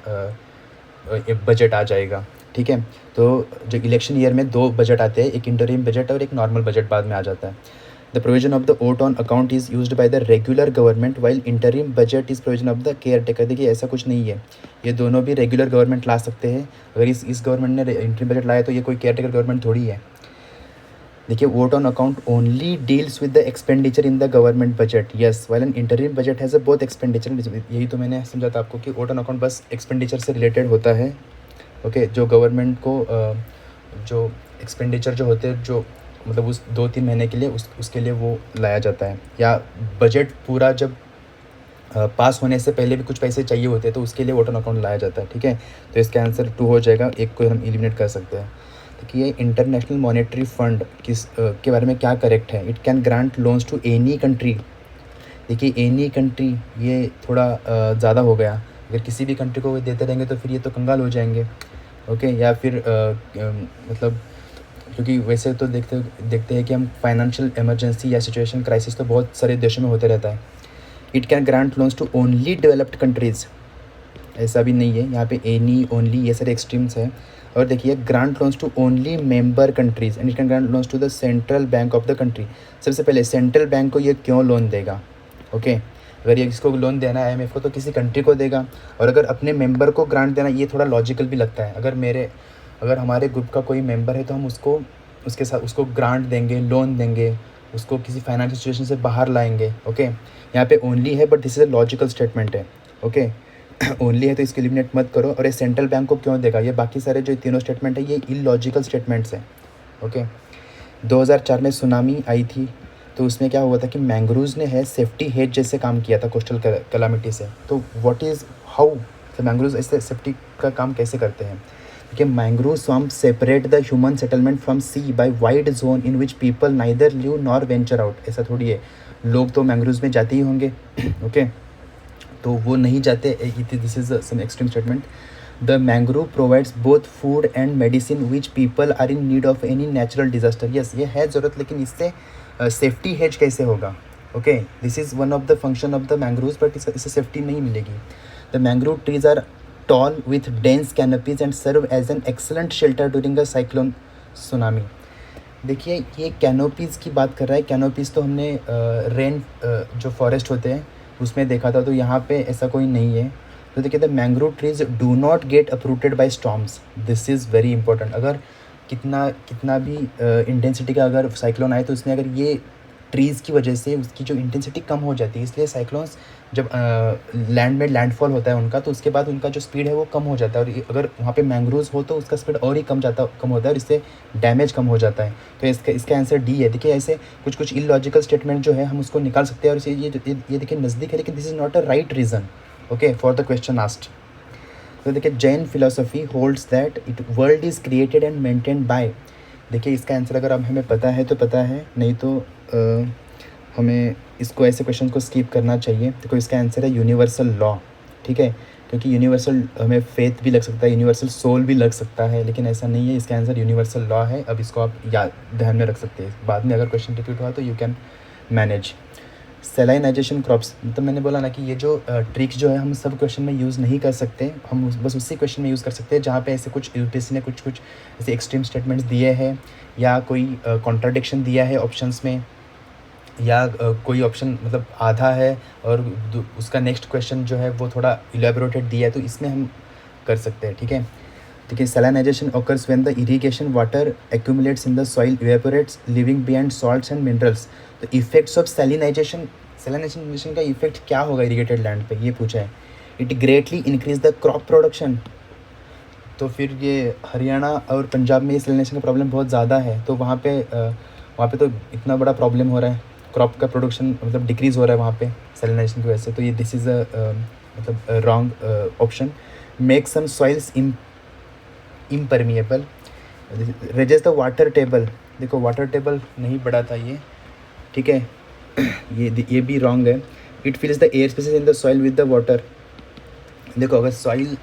बजट आ जाएगा, ठीक है। तो जो इलेक्शन ईयर में 2 बजट आते हैं, एक इंटरिम बजट और एक नॉर्मल बजट बाद में आ जाता है। The provision of the vote on account is used by the regular government while interim budget is provision of the care taker. देखिए, ऐसा कुछ नहीं है, ये दोनों भी रेगुलर गवर्नमेंट ला सकते हैं। अगर इस गवर्नमेंट ने इंटरिम बजट लाया तो ये कोई केयर टेकर गवर्नमेंट थोड़ी है। देखिए, vote on account only deals with the expenditure in the government budget, yes, while N interim budget has a both expenditure. यही तो मैंने समझा था आपको कि वोट ऑन अकाउंट बस एक्सपेंडिचर से रिलेटेड होता है। ओके, जो गवर्नमेंट को जो एक्सपेंडिचर जो होते हैं, जो मतलब उस 2-3 महीने के लिए उसके लिए वो लाया जाता है। या बजट पूरा जब पास होने से पहले भी कुछ पैसे चाहिए होते हैं तो उसके लिए वोट ऑन अकाउंट लाया जाता है, ठीक है। तो इसका आंसर 2 हो जाएगा, एक को हम एलिमिनेट कर सकते हैं। देखिए, इंटरनेशनल मॉनेटरी फंड के बारे में क्या करेक्ट है? It can grant loans to any country. देखिए, एनी कंट्री ये थोड़ा ज़्यादा हो गया। अगर किसी भी कंट्री को देते रहेंगे तो फिर ये तो कंगाल हो जाएंगे। ओके, या फिर मतलब क्योंकि वैसे तो देखते हैं कि हम फाइनेंशियल इमरजेंसी या सिचुएशन क्राइसिस तो बहुत सारे देशों में होते रहता है। It can grant loans to only developed countries, ऐसा भी नहीं है, यहाँ पे एनी, ओनली, ये सारे एक्सट्रीम्स है। और देखिए, grant loans to only member countries and it can grant loans to the central bank of the country. सबसे पहले सेंट्रल बैंक को ये क्यों लोन देगा? ओके, अगर ये इसको लोन देना है IMF को तो किसी कंट्री को देगा, और अगर अपने मेंबर को ग्रांट देना, ये थोड़ा लॉजिकल भी लगता है। अगर हमारे ग्रुप का कोई मेंबर है तो हम उसके साथ उसको ग्रांट देंगे, लोन देंगे, उसको किसी फाइनेंशियल सिचुएशन से बाहर लाएंगे। ओके, यहाँ पे ओनली है but this is a logical statement है। ओके, ओनली है तो इसको एलिमिनेट मत करो। और ये सेंट्रल बैंक को क्यों देगा? ये बाकी सारे जो तीनों स्टेटमेंट है ये इलॉजिकल स्टेटमेंट्स हैं। ओके, 2004 में सुनामी आई थी तो उसमें क्या हुआ था कि मैंग्रोव्स ने है सेफ्टी हेज जैसे काम किया था कोस्टल कैलामिटी से। तो व्हाट इज़ हाउ मैंग्रोव्स ऐसे सेफ्टी का काम कैसे करते हैं? कि mangrove swamp separate the human settlement from sea by wide zone in which people neither live nor venture out. ऐसा थोड़ी है, लोग तो मैंग्रोव्स में जाते ही होंगे। ओके, तो वो नहीं जाते। This is some extreme statement. The mangrove provides both food and medicine which people are in need of any natural disaster. Yes, ये है ज़रूरत, लेकिन इससे सेफ्टी हेज कैसे होगा? Okay, this is one of the function of the mangroves, but इससे safety नहीं मिलेगी। The mangrove trees are tall with dense canopies and serve as an excellent shelter during a cyclone tsunami। देखिए, ये कैनोपीज़ की बात कर रहा है। कैनोपीज़ तो हमने रेन जो फॉरेस्ट होते हैं उसमें देखा था, तो यहाँ पे ऐसा कोई नहीं है। तो देखिए, the mangrove trees do not get uprooted by storms, this is very important. अगर कितना भी इंटेंसिटी का अगर साइक्लोन आए तो उसमें अगर ये ट्रीज़ की वजह से उसकी जो इंटेंसिटी कम हो जाती है, इसलिए साइक्लोन्स जब लैंड में लैंडफॉल होता है उनका, तो उसके बाद उनका जो स्पीड है वो कम हो जाता है। और अगर वहाँ पे मैंग्रोव्स हो तो उसका स्पीड और ही कम होता है और इससे डैमेज कम हो जाता है। तो इसका आंसर डी है। देखिए, ऐसे कुछ इलॉजिकल स्टेटमेंट जो है हम उसको निकाल सकते हैं। और इसे ये देखिए नज़दीक है, लेकिन this is not a right reason, okay, for the question asked. तो देखिए, Jain philosophy holds that it world is created and maintained by. देखिए, इसका आंसर अगर अब हमें पता है तो पता है, नहीं तो हमें इसको ऐसे क्वेश्चन को स्किप करना चाहिए। देखो, इसका आंसर है यूनिवर्सल लॉ, ठीक है, क्योंकि यूनिवर्सल हमें फेथ भी लग सकता है, यूनिवर्सल सोल भी लग सकता है, लेकिन ऐसा नहीं है। इसका आंसर यूनिवर्सल लॉ है। अब इसको आप याद ध्यान में रख सकते हैं। बाद में अगर क्वेश्चन रिपीट हुआ तो यू कैन मैनेज सैलिनाइजेशन क्रॉप्स। मतलब मैंने बोला ना कि ये जो ट्रिक्स जो है हम सब क्वेश्चन में यूज़ नहीं कर सकते, हम बस उसी क्वेश्चन में यूज़ कर सकते हैं जहाँ पे ऐसे कुछ यूपीएससी ने कुछ कुछ ऐसे एक्सट्रीम स्टेटमेंट्स दिए हैं या कोई कॉन्ट्राडिक्शन दिया है ऑप्शंस में, या कोई ऑप्शन मतलब आधा है और उसका नेक्स्ट क्वेश्चन जो है वो थोड़ा इलेबोरेटेड दिया है, तो इसमें हम कर सकते हैं। ठीक है, देखिए सैलिनाइजेशन occurs when the irrigation water accumulates in the soil, evaporates, leaving behind salts and minerals। तो इफेक्ट्स ऑफ सैलिनाइजेशन का इफेक्ट क्या होगा इरीगेटेड लैंड पे, ये पूछा है। It greatly increase the crop production. तो फिर ये हरियाणा और पंजाब में ये सैलिनाइजेशन का प्रॉब्लम बहुत ज़्यादा है, तो वहाँ पे तो इतना बड़ा प्रॉब्लम हो रहा है, क्रॉप का प्रोडक्शन मतलब डिक्रीज़ हो रहा है वहाँ पे सैलिनाइजेशन की वजह से। तो ये दिस इज़ मतलब wrong option. Make some soils impermeable, raises the water table. देखो वाटर टेबल नहीं बढ़ा था ये, ठीक है ये भी रॉन्ग है। It फिल्स the air spaces in the soil with the water. देखो अगर सॉइल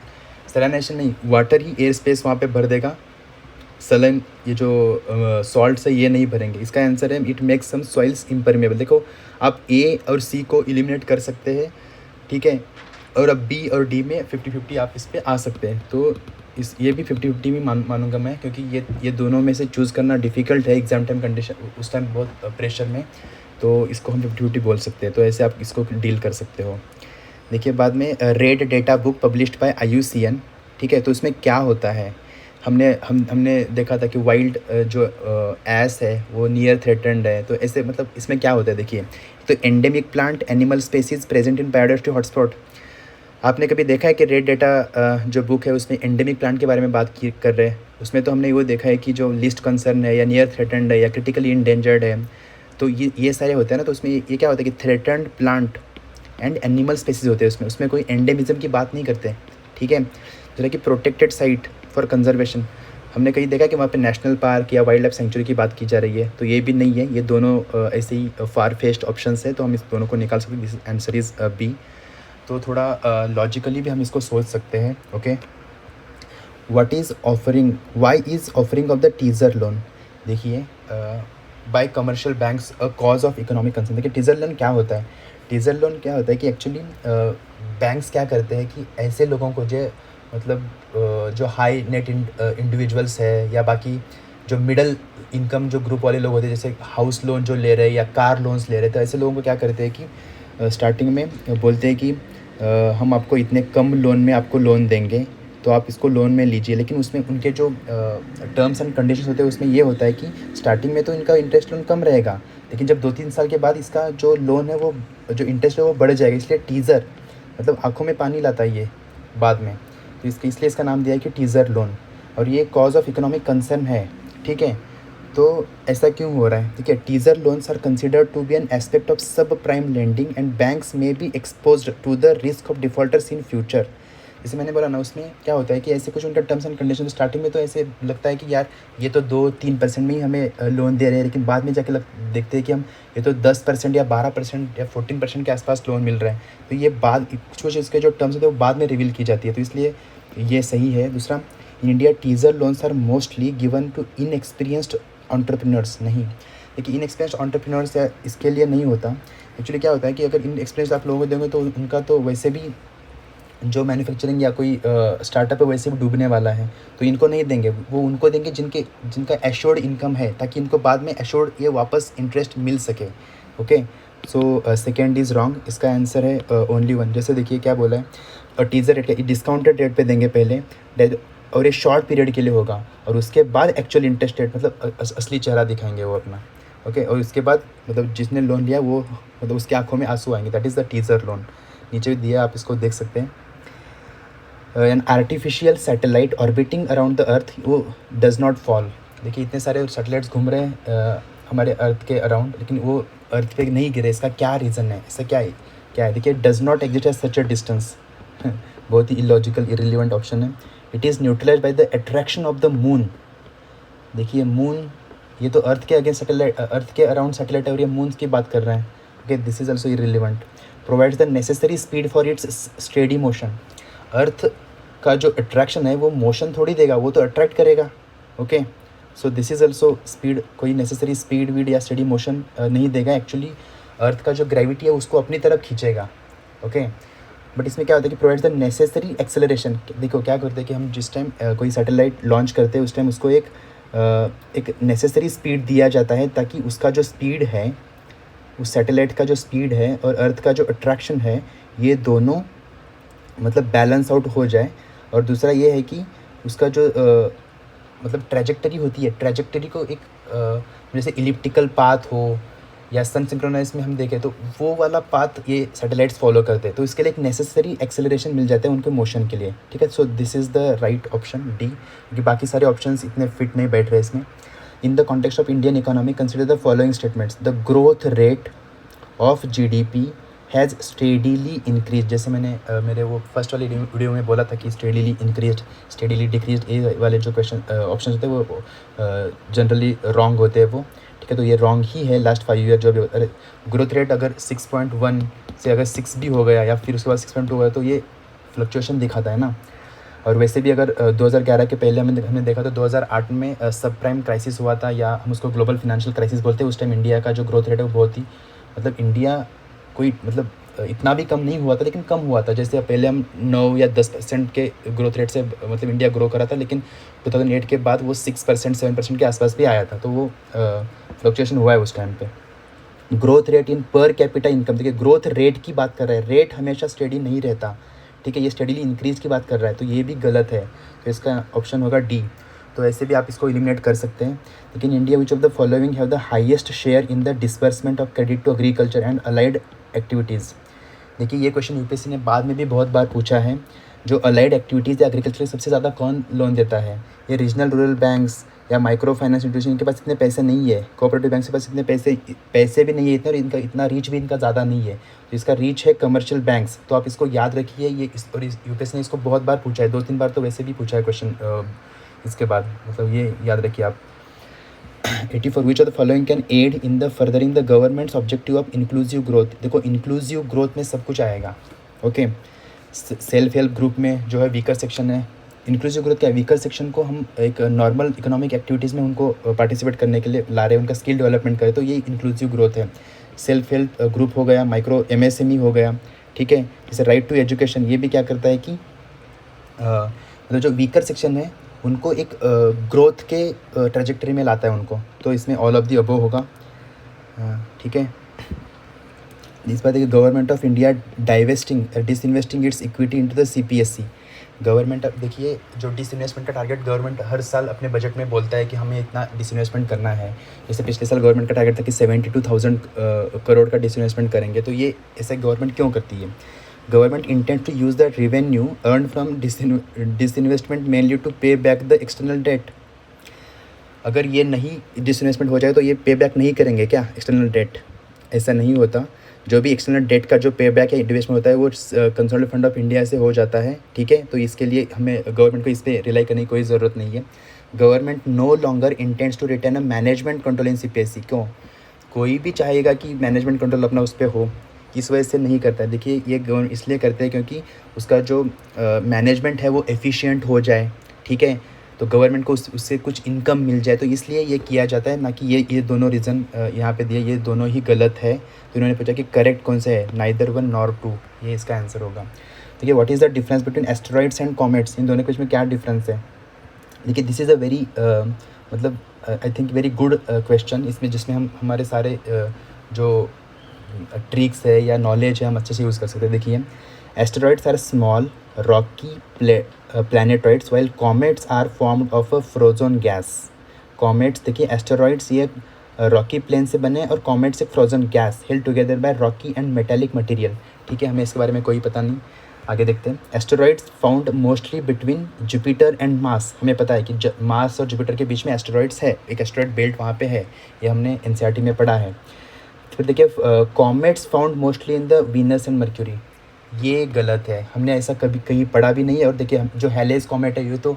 सैलिनाइजेशन नहीं, वाटर ही एयर स्पेस वहाँ पे भर देगा, सलन ये जो सॉल्ट है ये नहीं भरेंगे। इसका आंसर है it makes some soils impermeable. देखो आप ए और सी को एलिमिनेट कर सकते हैं, ठीक है, और अब बी और डी में 50-50 आप इस पर आ सकते हैं। तो ये भी 50-50 भी मानूंगा मैं, क्योंकि ये दोनों में से चूज़ करना डिफ़िकल्ट है एग्ज़ाम टाइम कंडीशन, उस टाइम बहुत प्रेशर में, तो इसको हम 50-50 बोल सकते हैं। तो ऐसे आप इसको डील कर सकते हो। देखिए बाद में red data book published by IUCN, ठीक है, तो इसमें क्या होता है, हमने देखा था कि वाइल्ड जो एस है वो नियर थ्रेटेंड है। तो ऐसे मतलब इसमें क्या होता है, देखिए तो endemic plant animal species present in biodiversity hotspot. आपने कभी देखा है कि रेड डेटा जो बुक है उसमें एंडेमिक प्लांट के बारे में बात कर रहे हैं? उसमें तो हमने वो देखा है कि जो लिस्ट कंसर्न है या नियर थ्रेटेंड है या क्रिटिकली इंडेंजर्ड है, तो ये सारे होते हैं ना। तो उसमें ये क्या होता है कि threatened plant and animal species होते हैं उसमें कोई एंडेमिज्म की बात नहीं करते, ठीक है। जैसे कि प्रोटेक्टेड साइट फॉर कंजर्वेशन, हमने कहीं देखा कि वहाँ पे नेशनल पार्क या वाइल्ड लाइफ सेंचुरी की बात की जा रही है, तो ये भी नहीं है। ये दोनों ऐसे ही फार फेस्ट ऑप्शंस है, तो हम इस दोनों को निकाल सकते हैं। This answer is B. तो थोड़ा लॉजिकली भी हम इसको सोच सकते हैं। Okay, what is offering, why is offering of the teaser loan. देखिए by commercial banks a cause of economic concern. देखिए टीज़र लोन क्या होता है, टीज़र लोन क्या होता है कि एक्चुअली बैंक्स क्या करते हैं कि ऐसे लोगों को जो मतलब जो हाई नेट इंडिविजुअल्स है या बाकी जो मिडल इनकम जो ग्रुप वाले लोग होते हैं, जैसे हाउस लोन जो ले रहे हैं या कार लोन्स ले रहे हैं, तो ऐसे लोगों को क्या करते हैं कि स्टार्टिंग में बोलते हैं कि हम आपको इतने कम लोन में आपको लोन देंगे, तो आप इसको लोन में लीजिए। लेकिन उसमें उनके जो टर्म्स एंड कंडीशंस होते हैं उसमें ये होता है कि स्टार्टिंग में तो इनका इंटरेस्ट लोन कम रहेगा, लेकिन जब 2-3 साल के बाद इसका जो लोन है वो जो इंटरेस्ट है वो बढ़ जाएगा। इसलिए टीज़र मतलब आंखों में पानी लाता है ये बाद में, तो इसलिए इसका नाम दिया है कि टीज़र लोन। और ये कॉज ऑफ इकोनॉमिक कंसर्न है, ठीक है। तो ऐसा क्यों हो रहा है, ठीक है। Teaser loans are considered to be an aspect of subprime lending and banks may be exposed to the risk of defaulters in future. जैसे मैंने बोला ना, उसमें क्या होता है कि ऐसे कुछ उनका टर्म्स एंड कंडीशन स्टार्टिंग में तो ऐसे लगता है कि यार ये तो 2-3% में ही हमें लोन दे रहे हैं, लेकिन बाद में जाके देखते हैं कि हम ये तो 10% या 12% या 14% के आसपास लोन मिल रहा है। तो ये बाद कुछ इसके जो टर्म्स होते हैं वो बाद में रिवील की जाती है, तो इसलिए ये सही है। दूसरा, in India teaser loans are mostly given to inexperienced entrepreneurs. नहीं, देखिए इनएक्सपीरियंस्ड एंटरप्रेन्योर्स इसके लिए नहीं होता। एक्चुअली क्या होता है कि अगर इनएक्सपीरियंस आप लोगों को देंगे तो उनका तो वैसे भी जो मैन्युफैक्चरिंग या कोई स्टार्टअप है वैसे भी डूबने वाला है, तो इनको नहीं देंगे। वो उनको देंगे जिनका एश्योर्ड इनकम है, ताकि इनको बाद में एश्योर्ड ये वापस इंटरेस्ट मिल सके। Okay, so second is wrong, इसका आंसर है ओनली वन। जैसे देखिए क्या बोला है, टीज़र रेट डिस्काउंटेड रेट पे देंगे पहले, और ये शॉर्ट पीरियड के लिए होगा, और उसके बाद एक्चुअल इंटरेस्ट रेट मतलब असली चेहरा दिखाएंगे वो अपना। ओके, और उसके बाद मतलब जिसने लोन लिया वो मतलब उसकी आंखों में आंसू आएंगे, that is the teaser loan. नीचे भी दिया, आप इसको देख सकते हैं। An artificial satellite orbiting around the earth वो डज़ नॉट फॉल। देखिए इतने सारे सैटेलाइट्स घूम रहे हैं हमारे अर्थ के अराउंड, लेकिन वो अर्थ पे नहीं गिरे। इसका क्या रीज़न है, ऐसा क्या है देखिए, does not exist at such a distance. बहुत ही इलॉजिकल इरिलेवेंट ऑप्शन है। It is neutralise by the attraction of the moon. देखिए मून, ये तो अर्थ के अगेंस्ट सैटेलाइट, अर्थ के अराउंड सैटेलाइट है और ये मून की बात कर रहे हैं। Okay, this is also irrelevant. Provides the necessary speed for its steady motion. Earth का जो अट्रैक्शन है वो मोशन थोड़ी देगा, वो तो अट्रैक्ट करेगा। Okay, so this is also speed, कोई नेसेसरी स्पीड वीड या स्टेडी मोशन नहीं देगा। एक्चुअली अर्थ का जो ग्रेविटी है उसको अपनी तरफ खींचेगा, ओके। बट इसमें क्या होता है कि प्रोवाइड्स द नेसेसरी एक्सेलरेशन। देखो क्या करते हैं कि हम जिस टाइम कोई सैटेलाइट लॉन्च करते हैं उस टाइम उसको एक नेसेसरी स्पीड दिया जाता है, ताकि उसका जो स्पीड है, उस सैटेलाइट का जो स्पीड है और अर्थ का जो अट्रैक्शन है, ये दोनों मतलब बैलेंस आउट हो जाए। और दूसरा ये है कि उसका जो मतलब ट्रैजेक्टरी होती है, ट्रैजेक्टरी को एक जैसे इलिप्टिकल पाथ हो या सन सिंक्रोनाइज में हम देखें तो वो वाला पाथ ये सैटेलाइट्स फॉलो करते हैं। तो इसके लिए एक नेसेसरी एक्सेलरेशन मिल जाता है उनके मोशन के लिए, ठीक है। सो this is the right option D, क्योंकि बाकी सारे ऑप्शंस इतने फिट नहीं बैठ रहे इसमें। In the context of Indian economy consider the following statements. The growth rate of GDP has steadily increase. जैसे मैंने मेरे वो फर्स्ट वाली वीडियो में बोला था कि स्टेडीली इंक्रीज, स्टेडीली डिक्रीज, ये वाले जो क्वेश्चन ऑप्शन होते हैं वो जनरली रॉन्ग होते हैं वो, ठीक है। तो ये रॉन्ग ही है। लास्ट 5 ईयर जो भी अरे ग्रोथ रेट अगर 6.1 से अगर 6 भी हो गया या फिर उसके बाद 6.2 हो गया तो ये फ्लक्चुएशन दिखाता है ना। और वैसे भी अगर 2011 के पहले हमने देखा तो 2008 में सब प्राइम क्राइसिस हुआ था, या हम उसको ग्लोबल फाइनेंशियल क्राइसिस बोलते हैं। उस टाइम इंडिया का जो ग्रोथ रेट है वो बहुत ही मतलब इंडिया कोई मतलब इतना भी कम नहीं हुआ था, लेकिन कम हुआ था। जैसे पहले हम 9 या 10% के ग्रोथ रेट से मतलब इंडिया ग्रो करा था, लेकिन 2008 के बाद वो 6% 7% के आसपास भी आया था। तो वो फ्लक्चुएशन हुआ है उस टाइम पे। Growth rate in per capita income, देखिए ग्रोथ रेट की बात कर रहा है, रेट हमेशा स्टेडी नहीं रहता, ठीक है। ये स्टेडीली इंक्रीज की बात कर रहा है, तो ये भी गलत है। तो इसका ऑप्शन होगा डी। तो ऐसे भी आप इसको एलिमिनेट कर सकते हैं। लेकिन India which of the following have the highest share in the disbursement of credit to agriculture and allied activities. देखिए ये क्वेश्चन यूपीएससी ने बाद में भी बहुत बार पूछा है। जो अलाइड एक्टिविटीज़ या एग्रीकल्चर सबसे ज़्यादा कौन लोन देता है? ये रीजनल रूरल बैंक्स या माइक्रो फाइनेंस इंस्टीट्यूशन के पास इतने पैसे नहीं है, कोऑपरेटिव बैंक के पास इतने पैसे भी नहीं है इतने, और इनका इतना रीच भी इनका ज़्यादा नहीं है। तो इसका रीच है कमर्शियल बैंक्स। तो आप इसको याद रखिए। ये और यूपीएससी ने इसको बहुत बार पूछा है, 2-3 बार तो वैसे भी पूछा है क्वेश्चन इसके बाद, मतलब ये याद रखिए आप। 84 which of the following can aid in the furthering the government's objective of inclusive growth. देखो इंक्लूसिव ग्रोथ में सब कुछ आएगा, ओके। सेल्फ हेल्प ग्रुप में जो है वीकर सेक्शन है। इंक्लूसिव ग्रोथ क्या है? वीकर सेक्शन को हम एक नॉर्मल इकोनॉमिक एक्टिविटीज़ में उनको पार्टिसिपेट करने के लिए ला रहे हैं, उनका स्किल डेवलपमेंट करें, तो ये इंक्लूसिव ग्रोथ है। सेल्फ हेल्प ग्रुप हो गया, माइक्रो एमएसएमई हो गया, ठीक है। जैसे राइट टू एजुकेशन, ये भी क्या करता है कि मतलब जो वीकर सेक्शन है उनको एक ग्रोथ के ट्रेजेक्टरी में लाता है उनको। तो इसमें ऑल ऑफ दी अबव होगा, ठीक है। इस बात है कि government of India disinvesting its equity into the CPSC. Government देखिए जो डिसइन्वेस्टमेंट का टारगेट गवर्नमेंट हर साल अपने बजट में बोलता है कि हमें इतना डिसइन्वेस्टमेंट करना है। जैसे पिछले साल गवर्नमेंट का टारगेट था कि 72,000 करोड़ का डिसइन्वेस्टमेंट करेंगे। तो ये ऐसे गवर्नमेंट क्यों करती है? Government intend to use the revenue earn from disinvestment mainly to pay back the external debt. अगर ये नहीं डिसइन्वेस्टमेंट हो जाए तो ये पे बैक नहीं करेंगे क्या एक्सटर्नल डेट? ऐसा नहीं होता। जो भी एक्सटर्नल डेट का जो पे बैक या इन्वेस्टमेंट होता है वो कंसोलिडेटेड फंड ऑफ इंडिया से हो जाता है, ठीक है। तो इसके लिए हमें गवर्नमेंट को इस पर रिलाई करने की कोई ज़रूरत नहीं है। Government no longer intends to retain a management control in CPSC. क्यों? कोई भी चाहेगा कि मैनेजमेंट कंट्रोल अपना उस पर हो, इस वजह से नहीं करता है। देखिए ये गवर्नमेंट इसलिए करते हैं क्योंकि उसका जो मैनेजमेंट है वो एफिशिएंट हो जाए, ठीक है। तो गवर्नमेंट को उससे कुछ इनकम मिल जाए, तो इसलिए ये किया जाता है, ना कि ये दोनों रीज़न यहाँ पे दिए, ये दोनों ही गलत है। तो इन्होंने पूछा कि करेक्ट कौन सा है? नाइदर 1 नॉर 2, ये इसका आंसर होगा। देखिए what is the difference between asteroids and comets? इन दोनों के बीच में क्या डिफरेंस है? देखिए दिस इज़ अ वेरी मतलब I think very good question, इसमें जिसमें हम हमारे सारे जो ट्रिक्स है या नॉलेज है हम अच्छे से यूज़ कर सकते हैं। देखिए asteroids are small rocky planetoids while comets are formed of a frozen gas। Comets देखिए एस्टेरॉइड्स ये रॉकी प्लेन से बने और कॉमेट्स एक frozen gas held together by rocky and metallic material, ठीक है। हमें इसके बारे में कोई पता नहीं, आगे देखते हैं। Asteroids found mostly between Jupiter and Mars. हमें पता है कि मार्स और जुपिटर के बीच में एस्टेरॉइड्स है, एक एस्टेरॉइड बेल्ट वहाँ पे है, ये हमने एनसीईआरटी में पढ़ा है। फिर देखिए comets found mostly in the Venus and mercury, ये गलत है, हमने ऐसा कभी कहीं पढ़ा भी नहीं है। और देखिए जो हेलेस कॉमेट है ये तो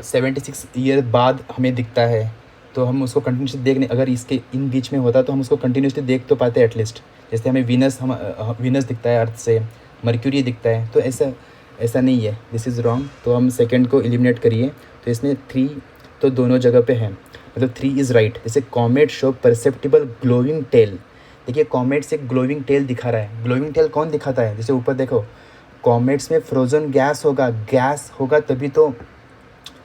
76 ईयर बाद हमें दिखता है, तो हम उसको कंटिन्यूसली देख नहीं, अगर इसके इन बीच में होता तो हम उसको कंटिन्यूसली देख तो पाते एटलीस्ट। जैसे हमें वीनस दिखता है अर्थ से, मर्क्यूरी दिखता है, तो ऐसा नहीं है। This is wrong. तो हम सेकेंड को एलिमिनेट करिए। तो इसमें 3 तो दोनों जगह पे है, मतलब 3 इज़ राइट। जैसे comet show perceptible glowing tell, देखिए कॉमेट्स एक ग्लोइंग टेल दिखा रहा है। ग्लोइंग टेल कौन दिखाता है? जैसे ऊपर देखो, कॉमेट्स में फ्रोजन गैस होगा तभी तो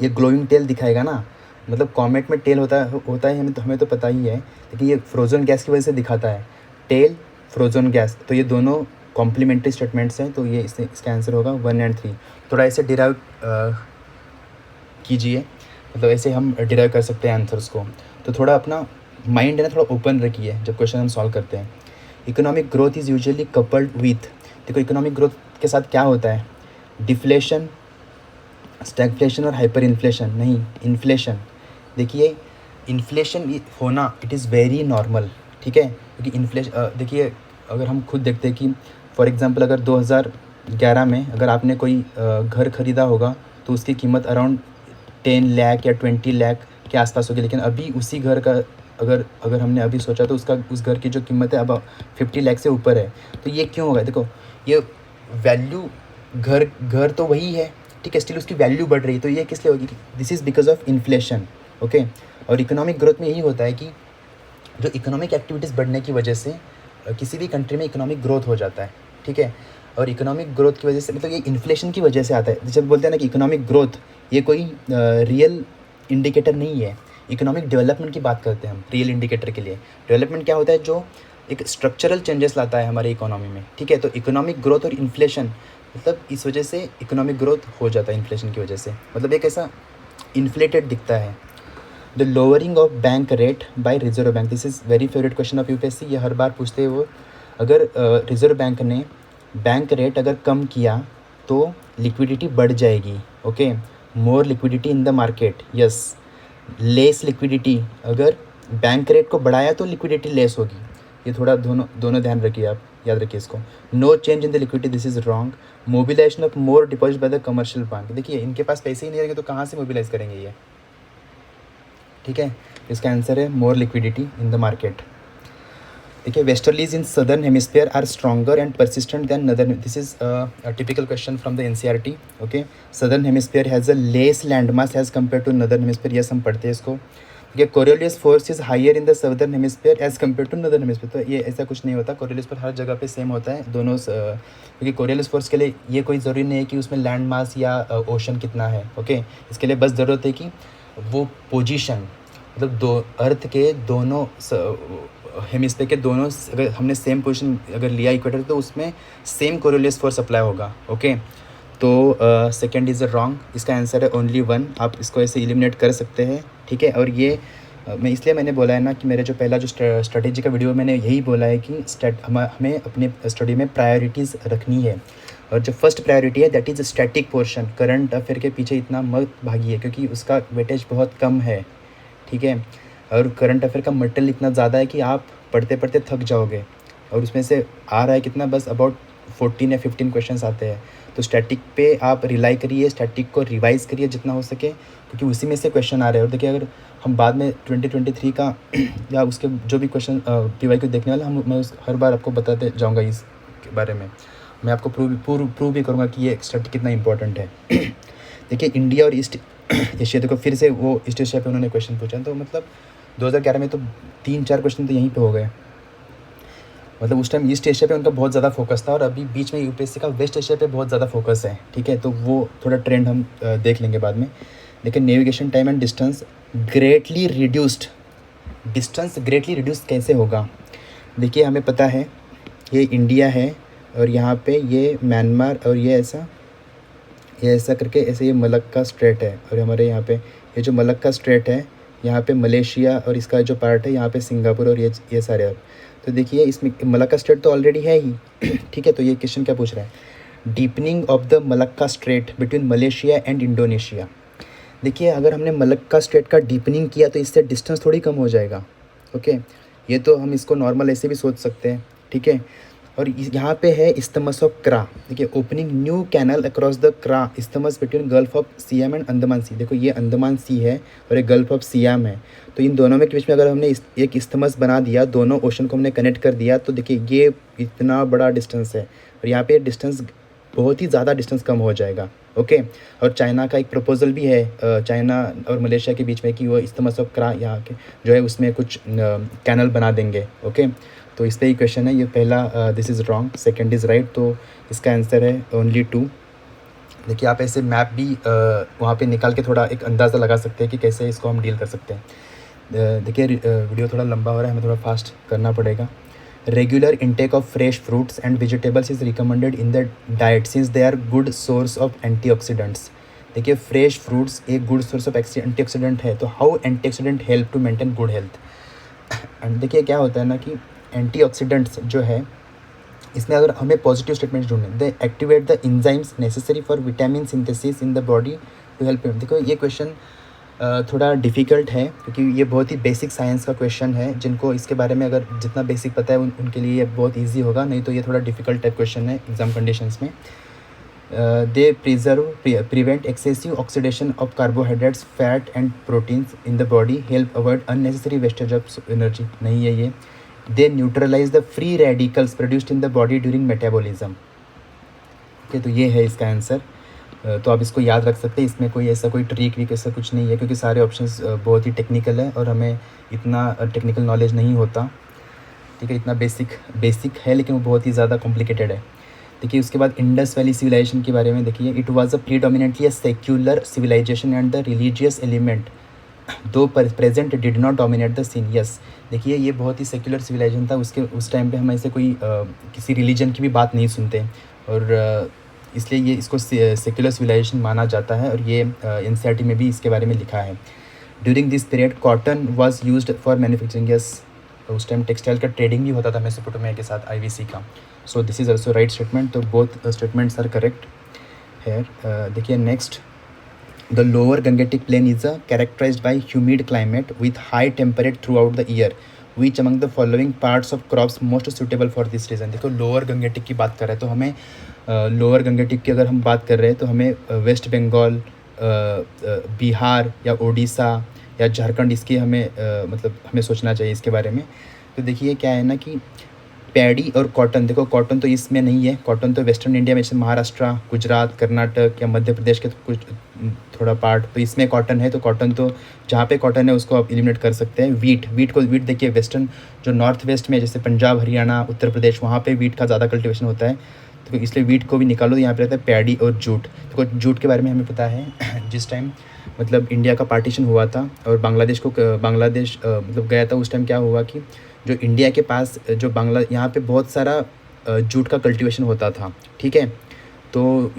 ये ग्लोइंग टेल दिखाएगा ना। मतलब कॉमेट में टेल होता है हमें तो पता ही है, लेकिन ये फ्रोजन गैस की वजह से दिखाता है, टेल फ्रोजन गैस। तो ये दोनों कॉम्प्लीमेंट्री स्टेटमेंट्स हैं, तो ये इसका आंसर होगा 1 और 3। थोड़ा ऐसे डिराइव कीजिए, मतलब ऐसे हम डिराइव कर सकते हैं आंसर्स को। तो थोड़ा अपना माइंड है ना थोड़ा ओपन रखिए जब क्वेश्चन हम सॉल्व करते हैं। Economic growth is usually coupled with, देखो इकोनॉमिक ग्रोथ के साथ क्या होता है? डिफ्लेशन, स्टैगफ्लेशन और हाइपर इन्फ्लेशन नहीं, इन्फ्लेशन। देखिए इन्फ्लेशन होना इट इज़ वेरी नॉर्मल, ठीक है, क्योंकि इन्फ्लेशन देखिए अगर हम खुद देखते हैं कि फॉर एग्जांपल अगर 2011 में अगर आपने कोई घर ख़रीदा होगा तो उसकी कीमत अराउंड 10 लाख या 20 लाख के आसपास होगी, लेकिन अभी उसी घर का अगर हमने अभी सोचा तो उस घर की जो कीमत है अब 50 लाख से ऊपर है। तो ये क्यों होगा? देखो ये वैल्यू, घर तो वही है, ठीक है, स्टिल उसकी वैल्यू बढ़ रही है। तो ये किस लिए होगी? This is because of inflation, okay. और इकोनॉमिक ग्रोथ में यही होता है कि जो इकोनॉमिक एक्टिविटीज़ बढ़ने की वजह से किसी भी कंट्री में इकोनॉमिक ग्रोथ हो जाता है, ठीक है। और इकोनॉमिक ग्रोथ की वजह से मतलब ये इन्फ्लेशन की वजह से आता है। जब बोलते हैं ना कि इकोनॉमिक ग्रोथ ये कोई रियल इंडिकेटर नहीं है, इकोनॉमिक डेवलपमेंट की बात करते हैं हम रियल इंडिकेटर के लिए। डेवलपमेंट क्या होता है? जो एक स्ट्रक्चरल चेंजेस लाता है हमारे इकोनॉमी में, ठीक है। तो इकोनॉमिक ग्रोथ और इन्फ्लेशन मतलब इस वजह से इकोनॉमिक ग्रोथ हो जाता है इन्फ्लेशन की वजह से, मतलब एक ऐसा इन्फ्लेटेड दिखता है। The lowering of bank rate by reserve bank, this is very favourite question of UPSC, ये हर बार पूछते हैं वो। अगर रिजर्व बैंक ने बैंक रेट अगर कम किया तो लिक्विडिटी बढ़ जाएगी, okay. More liquidity in the market, yes. Less liquidity, अगर बैंक रेट को बढ़ाया तो लिक्विडिटी लेस होगी। ये थोड़ा दोनों ध्यान रखिए, आप याद रखिए इसको। No change in the liquidity, this is wrong. Mobilisation of more deposit by the commercial bank, देखिए इनके पास पैसे ही नहीं रहेंगे तो कहाँ से मोबिलाइज करेंगे ये, ठीक है। इसका आंसर है more liquidity in the market. देखिए westerlies in southern hemisphere are stronger and persistent than northern, this is a typical question from the NCERT, okay. Southern hemisphere has a less land mass as compared to northern hemisphere, yes हम पढ़ते हैं इसको। ठीक है, Coriolis force is higher in the southern hemisphere as compared to northern hemisphere, तो ये ऐसा कुछ नहीं होता। कोरियोलियस फोर्स हर जगह पे सेम होता है दोनों, क्योंकि कोरियोलियस फोर्स के लिए ये कोई ज़रूरी नहीं है कि उसमें लैंड मास या ओशन कितना है, ओके। इसके लिए बस ज़रूरत है कि वो पोजीशन, मतलब दो अर्थ के दोनों हेमिस्फीयर के दोनों अगर हमने सेम पोजीशन अगर लिया इक्वेटर तो उसमें सेम कोरियोलियस फोर्स अप्लाई होगा, ओके। तो सेकंड इज़ रॉन्ग, इसका आंसर है ओनली 1, आप इसको ऐसे एलिमिनेट कर सकते हैं, ठीक है। और ये मैंने बोला है ना कि मेरे जो पहला जो स्ट्रेटेजी का वीडियो मैंने यही बोला है कि हमें अपने स्टडी में प्रायोरिटीज़ रखनी है। और जो फर्स्ट प्रायोरिटी है that is static portion, current affair के पीछे इतना मत भागिए क्योंकि उसका वेटेज बहुत कम है, ठीक है। और करंट अफेयर का मटेरियल इतना ज़्यादा है कि आप पढ़ते पढ़ते थक जाओगे, और उसमें से आ रहा है कितना, बस अबाउट 14 या 15 क्वेश्चंस आते हैं। तो स्टैटिक पे आप रिलाई करिए, स्टैटिक को रिवाइज करिए जितना हो सके, क्योंकि उसी में से क्वेश्चन आ रहे हैं। और देखिए अगर हम बाद में 2023 का या उसके जो भी क्वेश्चन PYQ देखने वाले मैं हर बार आपको बताते जाऊँगा इस बारे में। मैं आपको प्रूव भी करूँगा कि ये स्टैटिक कितना इंपॉर्टेंट है। देखिए इंडिया और ईस्ट एशिया, देखो फिर से वो ईस्ट एशिया पे उन्होंने क्वेश्चन पूछा, तो मतलब 2011 में तो 3-4 क्वेश्चन तो यहीं पे हो गए। मतलब उस टाइम ईस्ट एशिया पे उनका बहुत ज़्यादा फोकस था, और अभी बीच में यूपीएससी का वेस्ट एशिया पे बहुत ज़्यादा फोकस है, ठीक है। तो वो थोड़ा ट्रेंड हम देख लेंगे बाद में। लेकिन navigation time and distance greatly reduced, distance greatly reduce कैसे होगा? देखिए हमें पता है ये इंडिया है, और यहाँ पे ये म्यांमार, और ये ऐसा करके ऐसे ये मलक्का स्ट्रेट है, और हमारे यहाँ पे ये जो मलक्का स्ट्रेट है यहाँ पे मलेशिया, और इसका जो पार्ट है यहाँ पे सिंगापुर, और ये सारे। तो देखिए इसमें मलक्का स्ट्रेट तो ऑलरेडी है ही, ठीक है। तो ये क्वेश्चन क्या पूछ रहा है? Deepening of the Malacca strait between Malaysia and Indonesia. देखिए अगर हमने मलक्का स्ट्रेट का डीपनिंग किया तो इससे डिस्टेंस थोड़ी कम हो जाएगा, ओके। ये तो हम इसको नॉर्मल ऐसे भी सोच सकते हैं, ठीक है। और यहाँ पे है इस्थमस ऑफ क्रा, देखिए opening new canal across the Kra isthmus between Gulf of Siam and Andaman Sea. देखो ये अंडमान सी है और एक गल्फ ऑफ सियाम है, तो इन दोनों में के बीच में अगर हमने एक इस्थमस बना दिया, दोनों ओशन को हमने कनेक्ट कर दिया, तो देखिए ये इतना बड़ा डिस्टेंस है, और यहाँ पे डिस्टेंस बहुत ही ज़्यादा डिस्टेंस कम हो जाएगा, ओके। और चाइना का एक प्रपोजल भी है चाइना और मलेशिया के बीच में कि वो इस्थमस ऑफ क्रा यहाँ के जो है उसमें कुछ कैनल बना देंगे, ओके। तो इस पर ही क्वेश्चन है, ये पहला this is wrong, second is right, तो इसका आंसर है ओनली 2। देखिए आप ऐसे मैप भी वहाँ पे निकाल के थोड़ा एक अंदाज़ा लगा सकते हैं कि कैसे इसको हम डील कर सकते हैं। देखिए वीडियो थोड़ा लंबा हो रहा है, हमें थोड़ा फास्ट करना पड़ेगा। Regular intake of fresh fruits and vegetables is recommended in the diet since they are good source of antioxidants. देखिए फ्रेश फ्रूट्स एक गुड सोर्स ऑफ एंटीऑक्सीडेंट है, तो how antioxidant help to maintain good health. And देखिए क्या होता है ना कि एंटीऑक्सीडेंट्स जो है, इसमें अगर हमें पॉजिटिव स्टेटमेंट्स ढूंढने, they activate the enzymes necessary for vitamin synthesis in the body to help. देखो ये क्वेश्चन थोड़ा डिफ़िकल्ट है क्योंकि ये बहुत ही बेसिक साइंस का क्वेश्चन है। जिनको इसके बारे में अगर जितना बेसिक पता है उनके लिए ये बहुत इजी होगा, नहीं तो ये थोड़ा डिफ़िकल्ट टाइप क्वेश्चन है एग्जाम कंडीशंस में। They prevent excessive oxidation of carbohydrates, fat and proteins in the body, help avoid unnecessary wastage of energy, नहीं है ये। They neutralize the free radicals produced in the body during metabolism. Okay, तो ये है इसका answer. तो आप इसको याद रख सकते हैं, इसमें कोई ऐसा कोई ट्रिक वीक ऐसा कुछ नहीं है क्योंकि सारे ऑप्शंस बहुत ही टेक्निकल है और हमें इतना टेक्निकल नॉलेज नहीं होता। ठीक है, इतना बेसिक है लेकिन वो बहुत ही ज़्यादा कॉम्प्लिकेटेड है। देखिए उसके बाद इंडस वैली सिविलाइजेशन के बारे में देखिए, it was a predominantly a secular civilization and the religious element though present did not dominate the scene. Yes, देखिए ये बहुत ही सेक्युलर सिविलाइजेशन था, उसके उस टाइम पे हम ऐसे कोई किसी रिलीजन की भी बात नहीं सुनते और इसलिए ये इसको सेक्युलर सिविलाइजेशन माना जाता है और ये एनसीईआरटी में भी इसके बारे में लिखा है। During this period cotton was used for manufacturing. Yes, उस टाइम टेक्सटाइल का ट्रेडिंग भी होता था मेसोपोटामिया के साथ आईवीसी का। सो this is also right statement, तो बोथ स्टेटमेंट्स आर करेक्ट है। देखिए next, the lower Gangetic plain is characterized by humid climate with high temperature throughout the year. Which among the following parts of crops most suitable for this reason? देखो lower Gangetic की बात कर रहे हैं तो हमें लोअर गंगेटिक की अगर हम बात कर रहे हैं तो हमें वेस्ट बंगाल, बिहार या उड़ीसा या झारखंड, इसकी हमें मतलब हमें सोचना चाहिए इसके बारे में। तो देखिए क्या है ना कि पैडी और कॉटन, देखो कॉटन तो इसमें नहीं है, कॉटन तो वेस्टर्न इंडिया में जैसे महाराष्ट्र, गुजरात, कर्नाटक या मध्य प्रदेश के कुछ थोड़ा पार्ट तो इसमें कॉटन है, तो कॉटन तो जहाँ पे कॉटन है उसको आप एलिमिनेट कर सकते हैं। वीट देखिए वेस्टर्न जो नॉर्थ वेस्ट में जैसे पंजाब, हरियाणा, उत्तर प्रदेश, वहाँ पे वीट का ज़्यादा कल्टिवेशन होता है, तो इसलिए वीट को भी निकालो। तो यहाँ पे रहता है पैडी और जूट। देखो जूट के बारे में हमें पता है जिस टाइम मतलब इंडिया का पार्टीशन हुआ था और बांग्लादेश मतलब गया था, उस टाइम क्या हुआ कि जो इंडिया के पास जो यहाँ पे बहुत सारा जूट का कल्टीवेशन होता था। ठीक है, तो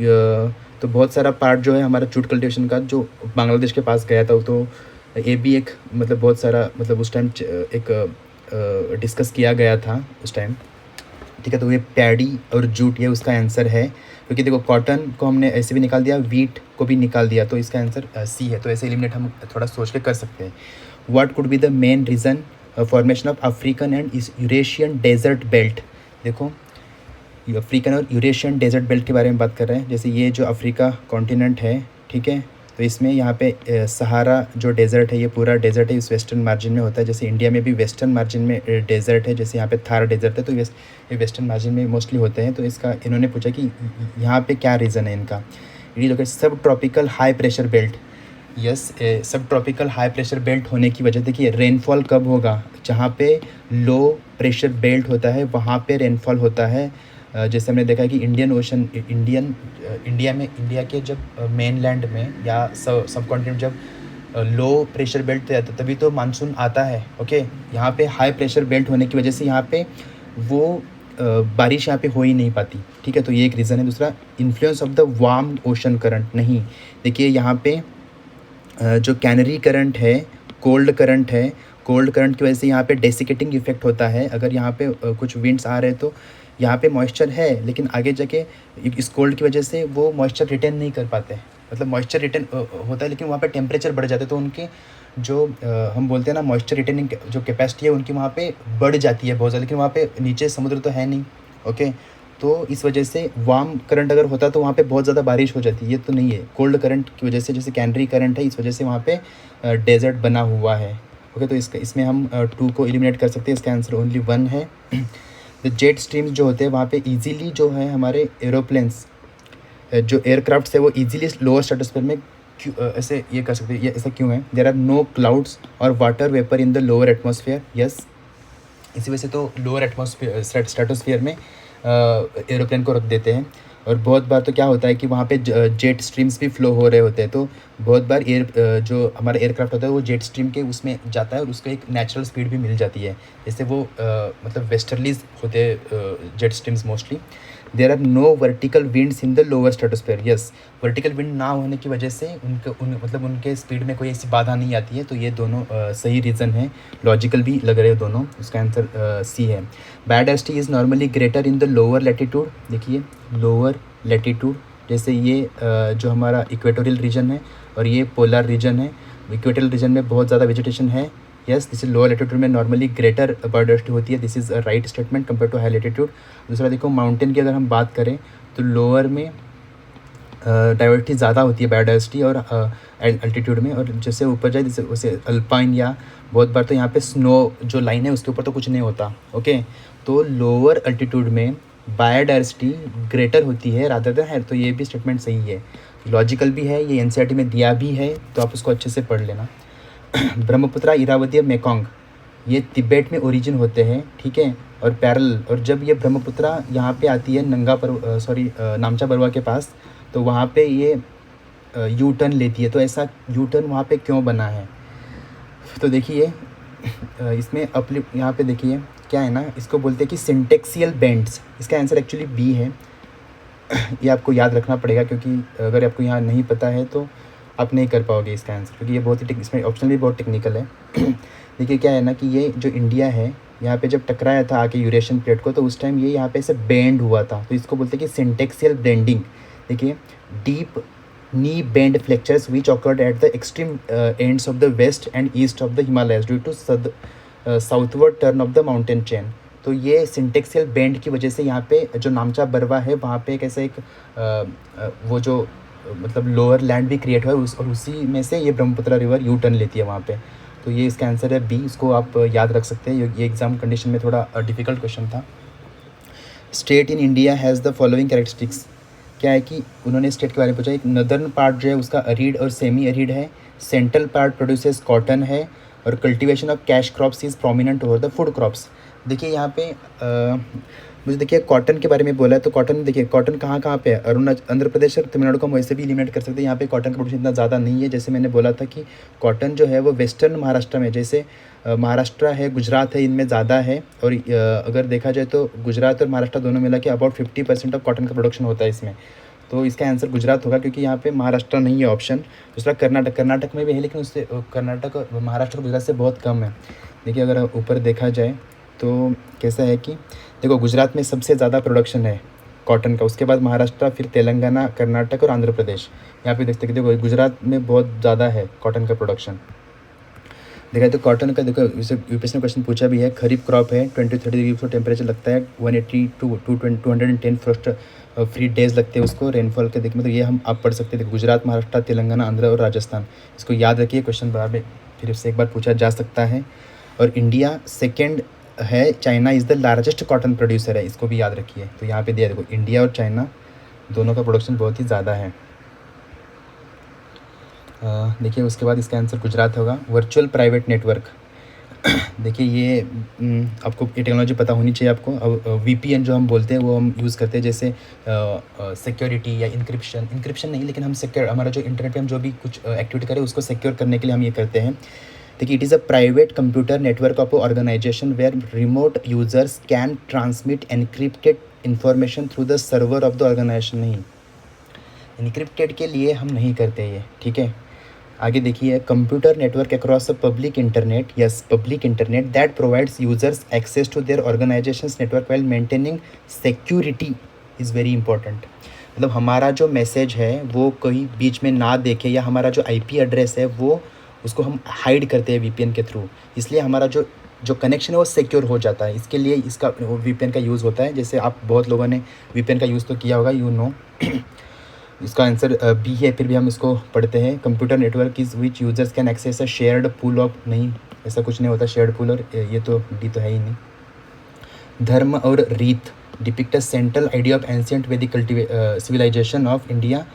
बहुत सारा पार्ट जो है हमारा जूट कल्टीवेशन का जो बांग्लादेश के पास गया था, तो ये भी एक मतलब बहुत सारा मतलब उस टाइम एक डिस्कस किया गया था उस टाइम। ठीक है, तो ये पैडी और जूट ये उसका आंसर है, क्योंकि देखो कॉटन को हमने ऐसे भी निकाल दिया, वीट को भी निकाल दिया, तो इसका आंसर सी है। तो ऐसे एलिमिनेट हम थोड़ा सोच के कर सकते हैं। What could be the main reason formation of African and Eurasian desert belt. देखो अफ्रीकन और यूरेशियन डेजर्ट बेल्ट के बारे में बात कर रहे हैं। जैसे ये जो अफ्रीका कॉन्टिनेंट है, ठीक है, तो इसमें यहाँ पे सहारा जो डेजर्ट है, ये पूरा डेजर्ट है, इस वेस्टर्न मार्जिन में होता है। जैसे इंडिया में भी वेस्टर्न मार्जिन में डेजर्ट है, जैसे यहाँ पे थार डेजर्ट है, तो ये वेस्टर्न मार्जिन में मोस्टली होते हैं। तो इसका इन्होंने पूछा कि यहाँ पे क्या रीज़न है इनका। ये लोग सब tropical high pressure belt. Yes, सब ट्रॉपिकल हाई प्रेशर बेल्ट होने की वजह, देखिए रेनफॉल कब होगा, जहाँ पे लो प्रेशर बेल्ट होता है वहाँ पे रेनफॉल होता है। जैसे हमने देखा है कि इंडिया के जब मेन लैंड में या सब कॉन्टिनेंट जब लो प्रेशर बेल्ट पे आता है तभी तो मानसून आता है। ओके, यहाँ पे हाई प्रेशर बेल्ट होने की वजह से यहाँ पे वो बारिश यहाँ पे हो ही नहीं पाती। ठीक है, तो ये एक रीज़न है। दूसरा, influence of the warm ocean current. नहीं, देखिए यहाँ पे जो कैनरी करंट है, कोल्ड करंट है, कोल्ड करंट की वजह से यहाँ पे डेसिकेटिंग इफेक्ट होता है। अगर यहाँ पे कुछ विंड्स आ रहे हैं तो यहाँ पे मॉइस्चर है, लेकिन आगे जाके इस कोल्ड की वजह से वो मॉइस्चर रिटेन नहीं कर पाते। मतलब मॉइस्चर रिटेन होता है लेकिन वहाँ पे टेम्परेचर बढ़ जाता है, तो उनके जो हम बोलते हैं ना मॉइस्चर रिटेनिंग जो कैपेसिटी है उनकी वहाँ पे बढ़ जाती है बहुत ज़्यादा, लेकिन वहाँ पे नीचे समुद्र तो है नहीं। ओके, तो इस वजह से वार्म करंट अगर होता तो वहाँ पे बहुत ज़्यादा बारिश हो जाती है, ये तो नहीं है। कोल्ड करंट की वजह से, जैसे कैनरी करंट है, इस वजह से वहाँ पे डेजर्ट बना हुआ है। ओके, तो इसमें हम 2 को एलिमिनेट कर सकते हैं, इसका आंसर ओनली 1 है। द जेट स्ट्रीम्स जो होते हैं वहाँ पे इजीली जो है हमारे एरोप्लेन्स जो एयरक्राफ्ट्स है वो इजीली लोअर स्ट्रेटोस्फीयर में ऐसे ये कर सकते हैं। ये ऐसा क्यों है? देयर आर नो क्लाउड्स और water vapour in the lower atmosphere. Yes, इसी वजह से तो लोअर एटमॉस्फेयर स्ट्रेटोस्फीयर में एरोप्लेन को रख देते हैं। और बहुत बार तो क्या होता है कि वहाँ पे जेट स्ट्रीम्स भी फ्लो हो रहे होते हैं, तो बहुत बार जो हमारा एयरक्राफ्ट होता है वो जेट स्ट्रीम के उसमें जाता है और उसको एक नेचुरल स्पीड भी मिल जाती है। जैसे वो मतलब वेस्टर्लीज होते हैं jet streams mostly. There are no vertical winds in the lower stratosphere. Yes, vertical wind ना होने की वजह से मतलब उनके स्पीड में कोई ऐसी बाधा नहीं आती है। तो ये दोनों सही रीज़न है, लॉजिकल भी लग रहे हैं दोनों। उसका आंसर सी है। Bad S T is normally greater in the lower latitude. देखिए लोअर लैटिट्यूड, जैसे ये जो हमारा इक्वेटोरियल रीजन है और ये पोलर रीजन है। इक्वेटोरियल रीजन में बहुत ज़्यादा वेजिटेशन है। Yes, this is lower latitude में नॉर्मली ग्रेटर बायोडाइवर्सिटी होती है। This is a right statement compare to high latitude. दूसरा देखो, माउंटेन की अगर हम बात करें तो लोअर में डाइवर्सिटी ज़्यादा होती है, बायोडाइवर्सिटी और अल्टीट्यूड में। और जैसे ऊपर जाए जैसे उसे अल्पाइन या बहुत बार तो यहाँ पे स्नो जो लाइन है उसके ऊपर तो कुछ नहीं होता। ओके, तो लोअर अल्टीट्यूड में बायोडाइवर्सिटी ग्रेटर होती है रादर देन हायर। तो ये भी स्टेटमेंट सही है, लॉजिकल भी है, ये एनसीईआरटी में दिया भी है, तो आप उसको अच्छे से पढ़ लेना। ब्रह्मपुत्रा, इरावती और मेकोंग ये तिब्बत में ओरिजिन होते हैं, ठीक है, और पैरल। और जब ये ब्रह्मपुत्रा यहाँ पे आती है नामचा बरवा के पास, तो वहाँ पे ये यू टर्न लेती है। तो ऐसा यू टर्न वहाँ पे क्यों बना है? तो देखिए इसमें अपलिफ्ट यहाँ पे देखिए क्या है ना, इसको बोलते हैं कि सिंटेक्सियल बेंड्स। इसका आंसर एक्चुअली बी है। ये आपको याद रखना पड़ेगा, क्योंकि अगर आपको यहाँ नहीं पता है तो आप नहीं कर पाओगे इसका आंसर, क्योंकि ये बहुत ही इसमें ऑप्शन भी बहुत टेक्निकल है। देखिए क्या है ना कि ये जो इंडिया है यहाँ पे जब टकराया था आके यूरेशियन प्लेट को, तो उस टाइम ये यहाँ पे ऐसे बेंड हुआ था, तो इसको बोलते हैं कि सिंटेक्सियल बेंडिंग। देखिए, deep knee bend flexures which occurred at the extreme ends of the west and east of the Himalayas due to southward turn of the mountain chain. तो ये सिंटेक्सियल बेंड की वजह से यहाँ पे जो नामचा बरवा है वहाँ पे कैसे एक वो जो मतलब लोअर लैंड भी क्रिएट हुआ है और उसी में से ये ब्रह्मपुत्रा रिवर यू टर्न लेती है वहाँ पे। तो ये इसका आंसर है बी, इसको आप याद रख सकते हैं। ये एग्जाम कंडीशन में थोड़ा डिफिकल्ट क्वेश्चन था। State in India has the following characteristics. क्या है कि उन्होंने स्टेट के बारे में पूछा। एक नदर्न पार्ट जो है उसका अरीड और सेमी अरीड है, सेंट्रल पार्ट प्रोड्यूसेस कॉटन है, और cultivation of cash crops is prominent over the food crops. देखिए यहाँ पे मुझे देखिए कॉटन के बारे में बोला है, तो कॉटन देखिए कॉटन कहाँ कहाँ पे है, अरुणाचल, आंध्र प्रदेश और तमिलनाडु को हम वैसे भी एलिमिनेट कर सकते हैं। यहाँ पे कॉटन का प्रोडक्शन इतना ज़्यादा नहीं है। जैसे मैंने बोला था कि कॉटन जो है वो वेस्टर्न महाराष्ट्र में, जैसे महाराष्ट्र है, गुजरात है, इनमें ज़्यादा है। और अगर देखा जाए तो गुजरात और महाराष्ट्र दोनों मिला के अबाउट 50% ऑफ कॉटन का प्रोडक्शन होता है इसमें। तो इसका आंसर गुजरात होगा, क्योंकि यहाँ पे महाराष्ट्र नहीं है ऑप्शन। दूसरा कर्नाटक में भी है, लेकिन उससे कर्नाटक और महाराष्ट्र गुजरात से बहुत कम है। देखिए अगर ऊपर देखा जाए तो कैसा है कि देखो गुजरात में सबसे ज़्यादा प्रोडक्शन है कॉटन का, उसके बाद महाराष्ट्र, फिर तेलंगाना, कर्नाटक और आंध्र प्रदेश। यहाँ पे देखते हैं कि देखो गुजरात में बहुत ज़्यादा है कॉटन का प्रोडक्शन। देखा तो कॉटन का देखो यूपीएससी ने क्वेश्चन पूछा भी है। खरीफ क्रॉप है, 20-30 डिग्री उसको टेम्परेचर लगता है, 180 to 210 फर्स्ट फ्री डेज लगते हैं उसको रेनफॉल के। देखिए मतलब ये हम आप पढ़ सकते हैं। देखो गुजरात, महाराष्ट्र, तेलंगाना, आंध्र और राजस्थान, इसको याद रखिए, क्वेश्चन बार में फिर से एक बार पूछा जा सकता है। और इंडिया सेकेंड है, China is the largest cotton producer है, इसको भी याद रखिए। तो यहाँ पे दिया देखो इंडिया और चाइना दोनों का प्रोडक्शन बहुत ही ज़्यादा है। देखिए उसके बाद इसका आंसर गुजरात होगा। वर्चुअल प्राइवेट नेटवर्क, देखिए ये आपको ये टेक्नोलॉजी पता होनी चाहिए आपको। अब वीपीएन जो हम बोलते हैं वो हम यूज़ करते हैं, जैसे सिक्योरिटी या इंक्रिप्शन नहीं, लेकिन हम सिक्योर हमारा जो इंटरनेट पे हम जो भी कुछ एक्टिविटी करें उसको सिक्योर करने के लिए हम ये करते हैं। देखिए it is a private computer network of organisation where remote users can transmit encrypted information through the server of the organisation. नहीं, इनक्रिप्टेड के लिए हम नहीं करते ये, ठीक है। आगे देखिए, computer network across a public internet, yes public internet that provides users access to their organisation's network while maintaining security is very important. मतलब हमारा जो मैसेज है वो कहीं बीच में ना देखे, या हमारा जो आईपी एड्रेस है वो उसको हम हाइड करते हैं वीपीएन के थ्रू, इसलिए हमारा जो कनेक्शन है वो सिक्योर हो जाता है। इसके लिए इसका वीपीएन का यूज़ होता है। जैसे आप बहुत लोगों ने वीपीएन का यूज़ तो किया होगा, यू नो। इसका आंसर बी है, फिर भी हम इसको पढ़ते हैं। Computer network is which users can access a shared pool of, नहीं ऐसा कुछ नहीं होता शेयर्ड पूल, और ये तो डी तो है ही नहीं। धर्म और रीत depict a central idea of ancient वैदिक सिविलाइजेशन ऑफ इंडिया।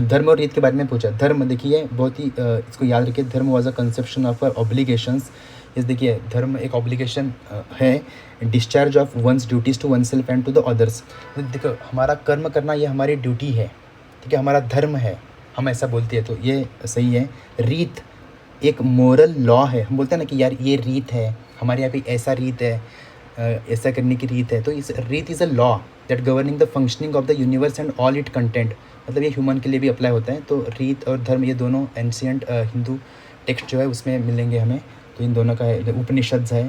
धर्म और रीत के बारे में पूछा। धर्म देखिए बहुत ही इसको याद रखिए, dharma was a conception of obligations इस देखिए धर्म एक ऑब्लिगेशन है, discharge of one's duties to oneself and to the others. देखो हमारा कर्म करना ये हमारी ड्यूटी है, ठीक है, हमारा धर्म है, हम ऐसा बोलते हैं तो ये सही है। रीत एक मोरल लॉ है, हम बोलते हैं ना कि यार ये रीत है, हमारे यहाँ पे ऐसा रीत है, ऐसा करने की रीत है, तो इस रीत is a law that governing the functioning of the universe and all it content, मतलब ये ह्यूमन के लिए भी अप्लाई होता है। तो रीत और धर्म ये दोनों एंशियंट हिंदू टेक्स्ट जो है उसमें मिलेंगे हमें, तो इन दोनों का है, उपनिषद है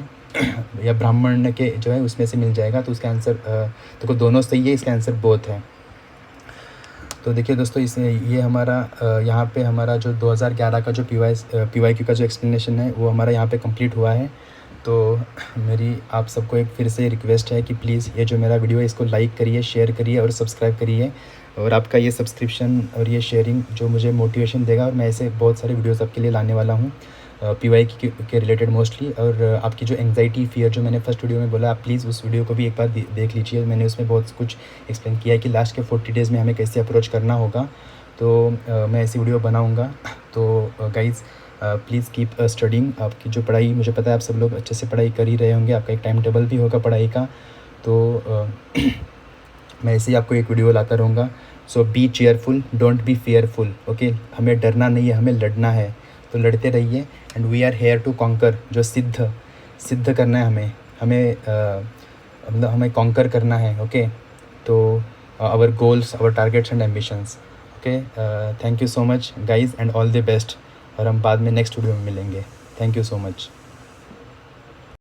या ब्राह्मण के जो है उसमें से मिल जाएगा, तो उसका आंसर देखो दोनों सही है, इसका आंसर बोथ है। तो देखिए दोस्तों ये हमारा यहाँ पे हमारा जो 2011 का जो PYQ का जो एक्सप्लेनेशन है वो हमारा यहाँ पे कंप्लीट हुआ है। तो मेरी आप सबको एक फिर से रिक्वेस्ट है कि प्लीज़ ये जो मेरा वीडियो है इसको लाइक करिए, शेयर करिए और सब्सक्राइब करिए, और आपका ये सब्सक्रिप्शन और ये शेयरिंग जो मुझे मोटिवेशन देगा, और मैं ऐसे बहुत सारे वीडियोज़ आपके लिए लाने वाला हूँ PYQ के रिलेटेड मोस्टली। और आपकी जो एंग्जाइटी फियर जो मैंने फर्स्ट वीडियो में बोला, आप प्लीज़ उस वीडियो को भी एक बार देख लीजिए, मैंने उसमें बहुत कुछ एक्सप्लेन किया है कि लास्ट के 40 डेज़ में हमें कैसे अप्रोच करना होगा। तो मैं ऐसी वीडियो बनाऊँगा। तो गाइज़ प्लीज़ कीप स्टडिंग, आपकी जो पढ़ाई, मुझे पता है आप सब लोग अच्छे से पढ़ाई कर ही रहे होंगे, आपका एक टाइम टेबल भी होगा पढ़ाई का, तो मैं ऐसे ही आपको एक वीडियो लाता रहूँगा। So be cheerful, don't be fearful, okay, हमें डरना नहीं है, हमें लड़ना है, तो लड़ते रहिए। And we are here to conquer, जो सिद्ध करना है हमें मतलब हमें कॉन्कर करना है, ओके। तो our goals, our targets and ambitions, okay. Thank you so much guys and all the best, और हम बाद में नेक्स्ट वीडियो में मिलेंगे। Thank you so much.